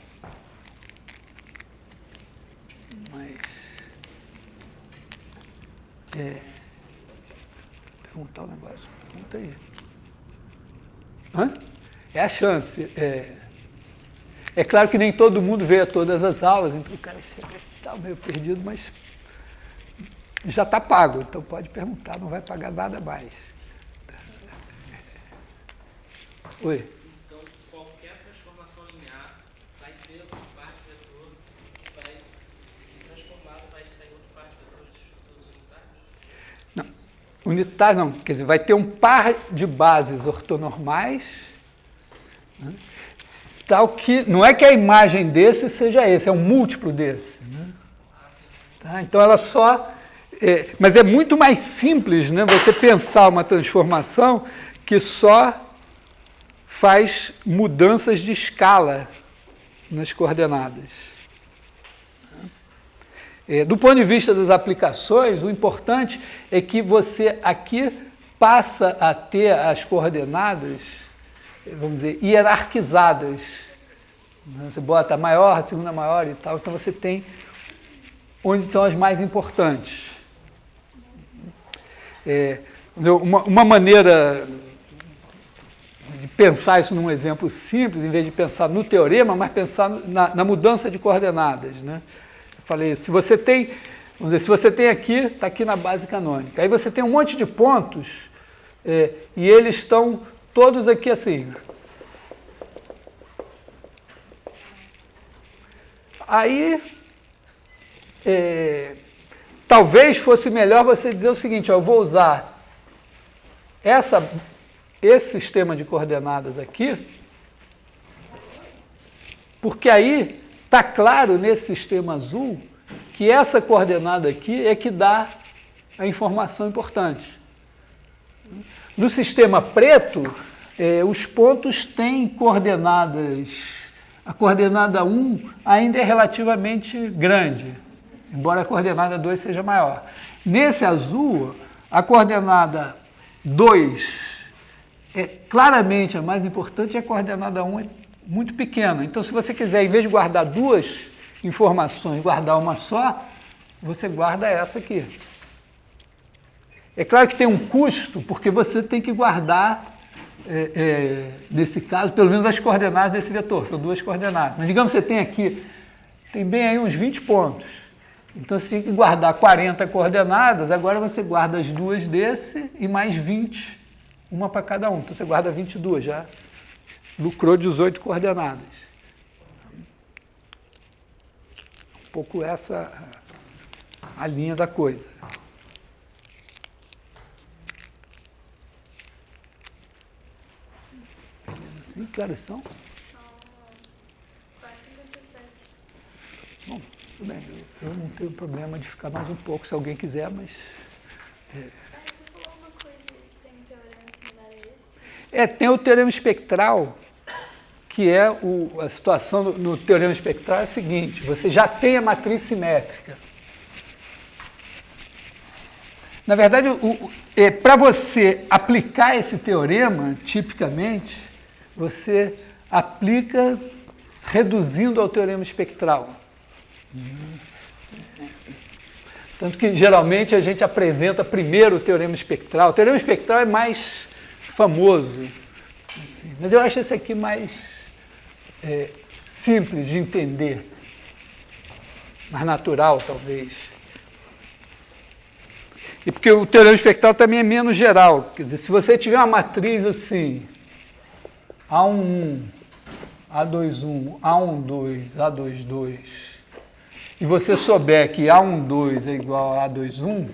Mas... perguntar um negócio. Pergunta aí. É a chance. É claro que nem todo mundo veio a todas as aulas, então o cara chega e está meio perdido, mas já está pago, então pode perguntar, não vai pagar nada mais. Oi? Então, qualquer transformação linear vai ter uma parte vetor que vai transformado, vai sair outra parte vetores todos unitários? Não, unitário não, quer dizer, vai ter um par de bases ortonormais, né, tal que, não é que a imagem desse seja esse, é um múltiplo desse. Né? Tá? Então ela só... mas é muito mais simples, né, você pensar uma transformação que só faz mudanças de escala nas coordenadas. Do ponto de vista das aplicações, o importante é que você aqui passa a ter as coordenadas, vamos dizer, hierarquizadas. Você bota a maior, a segunda maior e tal, então você tem onde estão as mais importantes. Uma maneira de pensar isso num exemplo simples, em vez de pensar no teorema, mas pensar na mudança de coordenadas. Né? Eu falei, se você tem, vamos dizer, se você tem aqui, está aqui na base canônica, aí você tem um monte de pontos e eles estão todos aqui assim. Aí, talvez fosse melhor você dizer o seguinte, ó, eu vou usar esse sistema de coordenadas aqui, porque aí está claro nesse sistema azul que essa coordenada aqui é que dá a informação importante. No sistema preto, os pontos têm coordenadas, a coordenada 1 ainda é relativamente grande, embora a coordenada 2 seja maior. Nesse azul, a coordenada 2 é claramente a mais importante e a coordenada 1 é muito pequena. Então, se você quiser, em vez de guardar 2 informações, guardar uma só, você guarda essa aqui. É claro que tem um custo, porque você tem que guardar, nesse caso, pelo menos as coordenadas desse vetor, são 2 coordenadas. Mas digamos que você tem aqui, tem bem aí uns 20 pontos. Então, você tem que guardar 40 coordenadas, agora você guarda as 2 desse e mais 20, uma para cada um. Então, você guarda 22, já lucrou 18 coordenadas. Um pouco essa a linha da coisa. Assim, que horas são? São 4h57. Bom, tudo bem, eu não tenho problema de ficar mais um pouco, se alguém quiser, mas... Você falou uma coisa que tem um teorema similar a esse? Tem o teorema espectral, que é a situação no teorema espectral é a seguinte, você já tem a matriz simétrica. Na verdade, para você aplicar esse teorema, tipicamente, você aplica reduzindo ao teorema espectral. Tanto que, geralmente, a gente apresenta primeiro o teorema espectral. O teorema espectral é mais famoso, assim, mas eu acho esse aqui mais simples de entender, mais natural, talvez. E porque o teorema espectral também é menos geral. Quer dizer, se você tiver uma matriz assim, A11, A21, A12, A22, e você souber que A12 é igual a A21,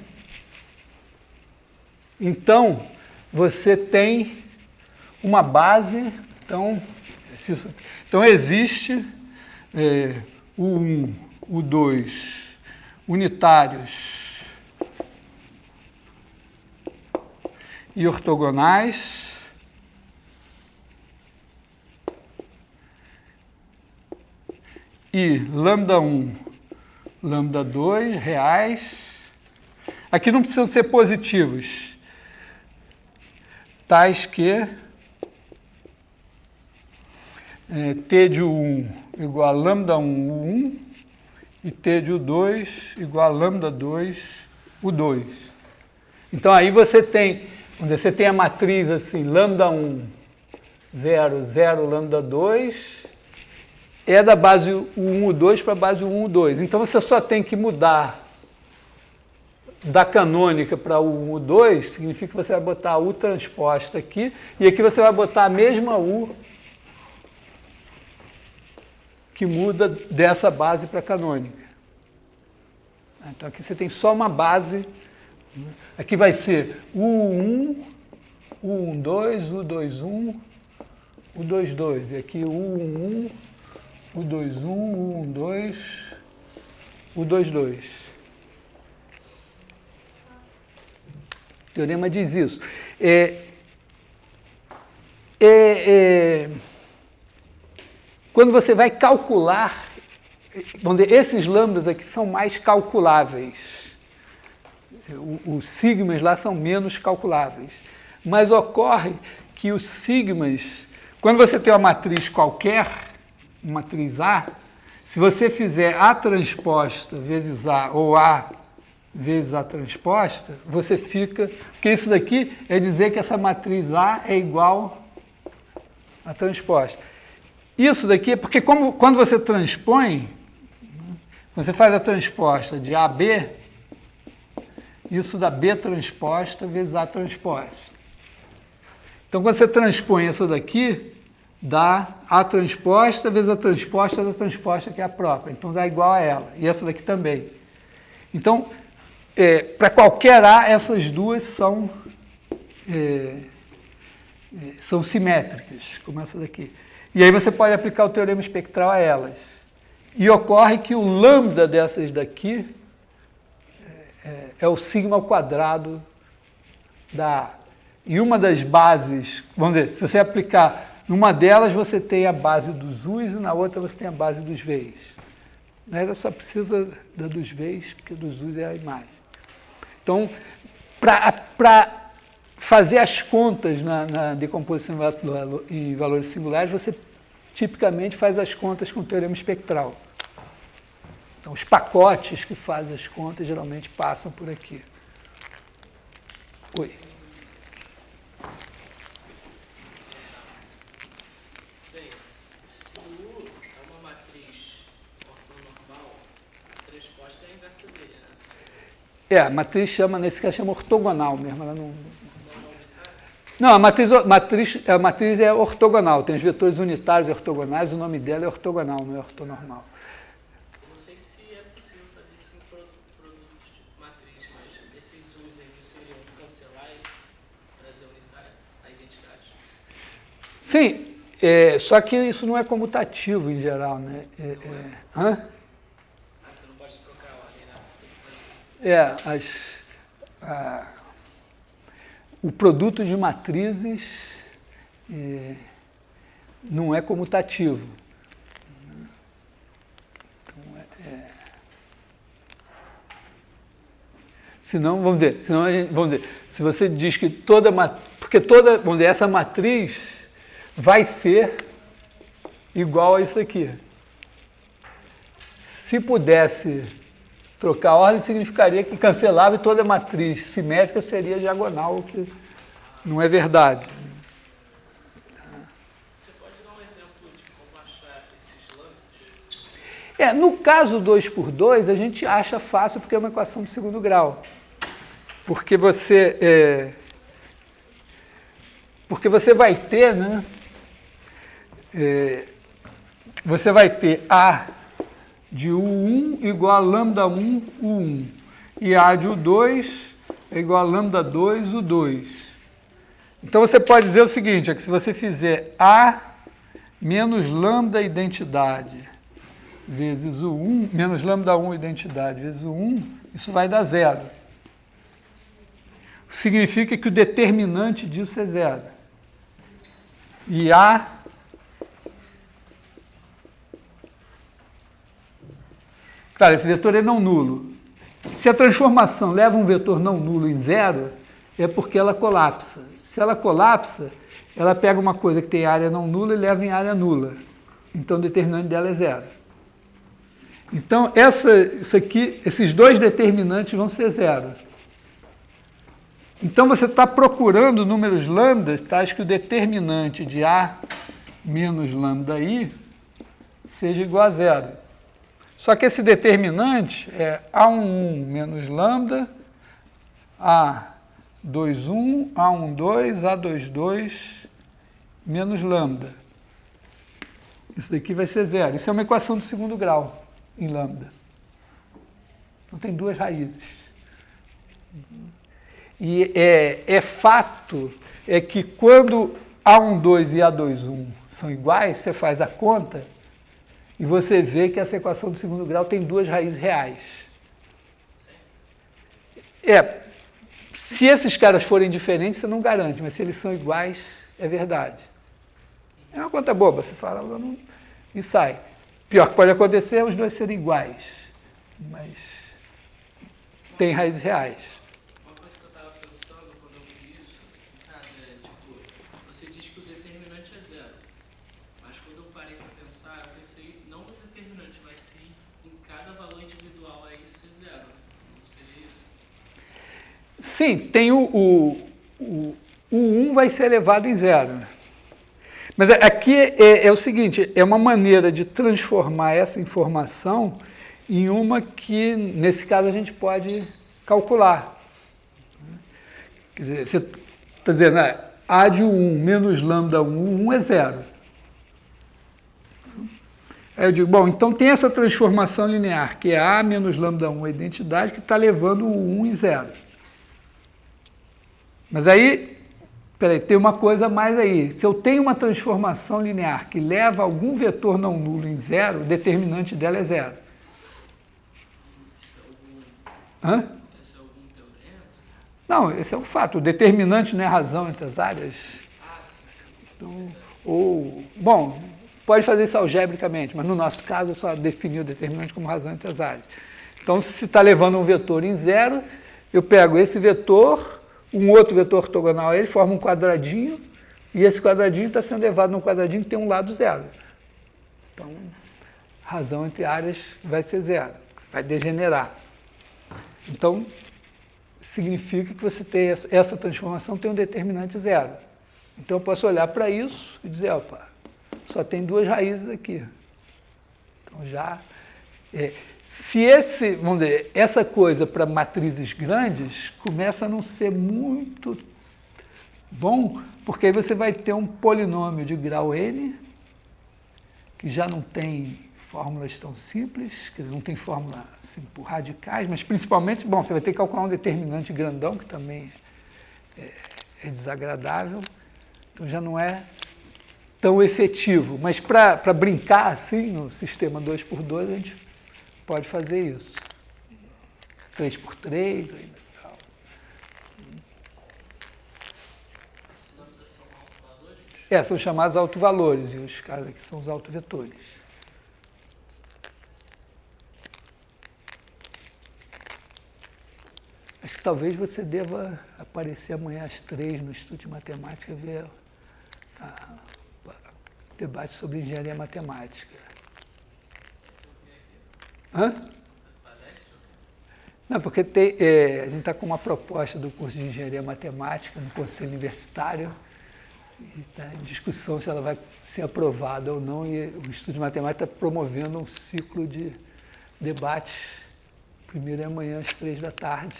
então você tem uma base, então existe o 1, o 2 unitários e ortogonais, e lambda 1, lambda 2 reais. Aqui não precisam ser positivos, tais que T de 1 igual a lambda 1, o 1, e T de 2 igual a lambda 2, o 2. Então, aí você tem, vamos dizer, você tem a matriz assim, lambda 1, 0, 0, lambda 2, é da base 1, o 2 para a base 1, o 2. Então, você só tem que mudar da canônica para o 1, o 2, significa que você vai botar a U transposta aqui, e aqui você vai botar a mesma U que muda dessa base para a canônica. Então, aqui você tem só uma base. Aqui vai ser U1, U12, U21, U22. E aqui U11, U21, U12, U22. O teorema diz isso. Quando você vai calcular, vamos dizer, esses lambdas aqui são mais calculáveis. Os sigmas lá são menos calculáveis. Mas ocorre que os sigmas, quando você tem uma matriz qualquer, uma matriz A, se você fizer A transposta vezes A ou A vezes A transposta, você fica... Porque isso daqui é dizer que essa matriz A é igual a transposta. Isso daqui é porque quando você transpõe, você faz a transposta de A a B, isso dá B transposta vezes A transposta. Então, quando você transpõe essa daqui, dá A transposta vezes a transposta da transposta, que é a própria. Então, dá igual a ela. E essa daqui também. Então, para qualquer A, essas duas são simétricas, como essa daqui. E aí você pode aplicar o teorema espectral a elas. E ocorre que o lambda dessas daqui é o sigma ao quadrado da A. E uma das bases, vamos dizer, se você aplicar numa delas, você tem a base dos U's e na outra você tem a base dos V's. Ela só precisa da dos V's, porque dos U's é a imagem. Então, para fazer as contas na decomposição em valores singulares, você tipicamente faz as contas com o teorema espectral. Então, os pacotes que fazem as contas geralmente passam por aqui. Oi. Bem, se U é uma matriz ortonormal, a transposta é a inversa dele, né? A matriz nesse caso chama ortogonal mesmo, ela não... Não, a matriz é ortogonal, tem os vetores unitários e ortogonais, o nome dela é ortogonal, não é ortonormal. Eu não sei se é possível fazer isso em produtos de matriz, mas esses U's aí seriam cancelar e trazer a identidade. Sim, só que isso não é comutativo em geral, né? Hã? Você não pode trocar a ordem, né? O produto de matrizes não é comutativo. Então, senão, vamos dizer, se você diz que vamos dizer, essa matriz vai ser igual a isso aqui. se pudesse trocar a ordem, significaria que cancelava e toda matriz simétrica seria diagonal, o que não é verdade. Você pode dar um exemplo de como achar esses lambdas? No caso 2 por 2, a gente acha fácil porque é uma equação de segundo grau. Porque você vai ter, né? Você vai ter A de U1 igual a lambda1, U1. E A de U2 é igual a lambda2, U2. Então você pode dizer o seguinte, que se você fizer A menos lambda identidade vezes U1, menos lambda1 identidade vezes U1, isso vai dar zero. Significa que o determinante disso é zero. E A claro, esse vetor é não nulo. Se a transformação leva um vetor não nulo em zero, é porque ela colapsa. Se ela colapsa, ela pega uma coisa que tem área não nula e leva em área nula. Então, o determinante dela é zero. Então, esses dois determinantes vão ser zero. Então, você está procurando números lambdas tais que o determinante de A menos lambda I seja igual a zero. Só que esse determinante é A11 menos lambda, A21, A12, A22 menos lambda. Isso daqui vai ser zero. Isso é uma equação de segundo grau em lambda. Então tem duas raízes. E fato que quando A12 e A21 são iguais, você faz a conta e você vê que essa equação de segundo grau tem duas raízes reais. Se esses caras forem diferentes, você não garante, mas se eles são iguais, é verdade. É uma conta boba, você fala e sai. Pior que pode acontecer é os dois serem iguais, mas tem raízes reais. Uma coisa que eu estava pensando quando eu vi isso, cara, você diz que o determinante é zero. Mas quando eu parei para pensar, eu pensei não no determinante, mas sim em cada valor individual aí ser zero. Não seria isso? Sim, tem o 1 vai ser elevado em zero. Mas aqui é o seguinte, é uma maneira de transformar essa informação em uma que, nesse caso, a gente pode calcular. Quer dizer, você está dizendo, A de 1 menos lambda 1 é zero. Aí eu digo, bom, então tem essa transformação linear, que é A menos lambda 1 é a identidade, que está levando o 1 em zero. Mas aí, tem uma coisa a mais aí. Se eu tenho uma transformação linear que leva algum vetor não nulo em zero, o determinante dela é zero. Esse é algum teorema? Não, esse é um fato. O determinante não é a razão entre as áreas. Então, bom, pode fazer isso algebricamente, mas no nosso caso eu só defini o determinante como razão entre as áreas. Então, se está levando um vetor em zero, eu pego esse vetor, um outro vetor ortogonal a ele, forma um quadradinho, e esse quadradinho está sendo levado num quadradinho que tem um lado zero. Então, a razão entre áreas vai ser zero, vai degenerar. Então, significa que você tem essa transformação tem um determinante zero. Então, eu posso olhar para isso e dizer, opa, só tem duas raízes aqui. Então, já... se vamos dizer, essa coisa para matrizes grandes começa a não ser muito bom, porque aí você vai ter um polinômio de grau n, que já não tem fórmulas tão simples, que não tem fórmula assim, por radicais, mas principalmente, bom, você vai ter que calcular um determinante grandão, que também é desagradável, então já não é tão efetivo. Mas para brincar assim, no sistema 2x2, a gente pode fazer isso. 3x3, aí tal. Esses lambdas são autovalores? São chamados autovalores, e os caras aqui são os autovetores. Acho que talvez você deva aparecer amanhã às 3 no Instituto de Matemática e ver debate sobre engenharia matemática. Hã? Palestra? Não, porque a gente está com uma proposta do curso de Engenharia Matemática no Conselho Universitário e está em discussão se ela vai ser aprovada ou não, e o Instituto de Matemática está promovendo um ciclo de debates. Primeiro é amanhã às 15h.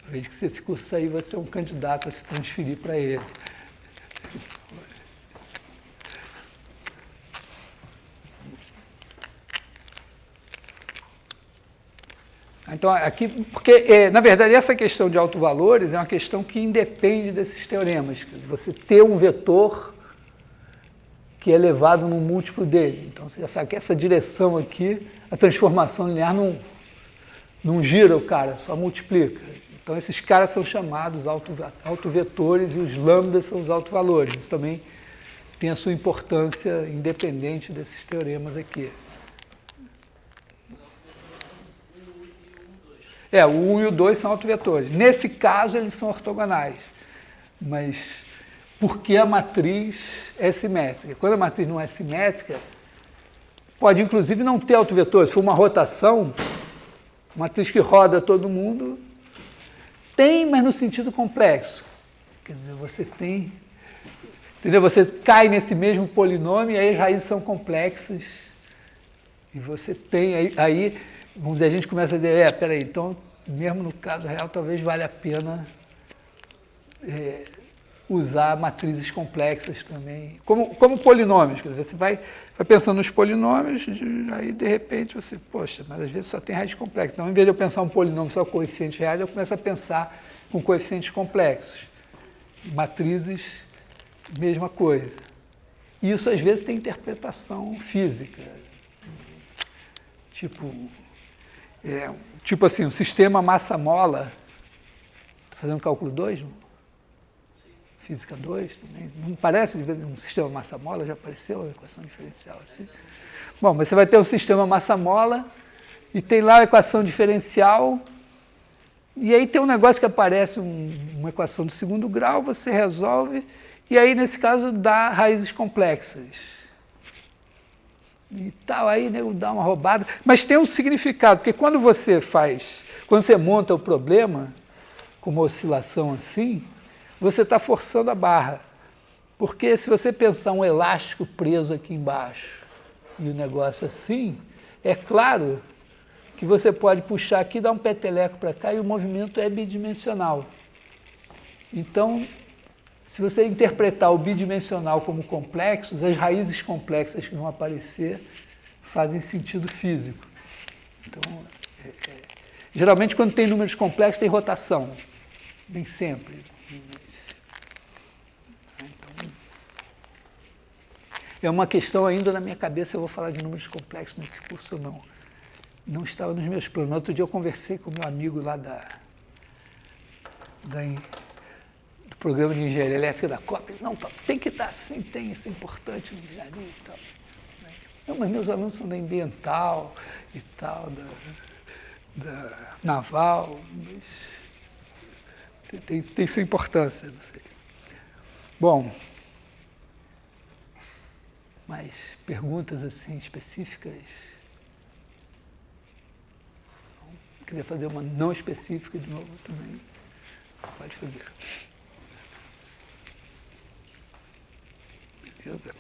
Eu vejo que se esse curso sair, vai ser um candidato a se transferir para ele. Então, aqui, porque, na verdade, essa questão de autovalores é uma questão que independe desses teoremas. Quer dizer, você ter um vetor que é levado num múltiplo dele. Então, você já sabe que essa direção aqui, a transformação linear não gira o cara, só multiplica. Então, esses caras são chamados autovetores e os lambdas são os autovalores. Isso também tem a sua importância independente desses teoremas aqui. O 1 e o 2 são autovetores. Nesse caso, eles são ortogonais. Mas porque a matriz é simétrica. Quando a matriz não é simétrica, pode inclusive não ter autovetores. Se for uma rotação, uma matriz que roda todo mundo, tem, mas no sentido complexo. Quer dizer, você tem... Entendeu? Você cai nesse mesmo polinômio e aí as raízes são complexas. E você tem aí vamos dizer, a gente começa a dizer, peraí, então, mesmo no caso real, talvez valha a pena usar matrizes complexas também, como polinômios. Quer dizer, você vai pensando nos polinômios, aí, de repente, você, poxa, mas às vezes só tem raiz complexa. Então, em vez de eu pensar um polinômio só com coeficientes reais, eu começo a pensar com coeficientes complexos. Matrizes, mesma coisa. E isso, às vezes, tem interpretação física. Tipo assim, o sistema massa-mola, está fazendo cálculo 2? Física 2 também. Não parece um sistema massa-mola? Já apareceu a equação diferencial assim? Bom, mas você vai ter um sistema massa-mola e tem lá a equação diferencial e aí tem um negócio que aparece, uma equação de segundo grau, você resolve e aí, nesse caso, dá raízes complexas. E tal, aí nego dá uma roubada, mas tem um significado, porque quando você monta o problema com uma oscilação assim, você está forçando a barra, porque se você pensar um elástico preso aqui embaixo e o negócio assim, é claro que você pode puxar aqui, dar um peteleco para cá e o movimento é bidimensional. Então, se você interpretar o bidimensional como complexos, as raízes complexas que vão aparecer fazem sentido físico. Então, geralmente, quando tem números complexos, tem rotação. Nem sempre. Então, é uma questão ainda na minha cabeça, eu vou falar de números complexos nesse curso ou não. Não estava nos meus planos. Outro dia eu conversei com o meu amigo lá do programa de engenharia elétrica da COP, não, tem que estar assim, isso é importante no engenharia e tal. Não, mas meus alunos são da ambiental e tal, da naval, mas tem sua importância, não sei. Bom, mais perguntas assim específicas? Quiser fazer uma não específica de novo também, pode fazer. Beleza?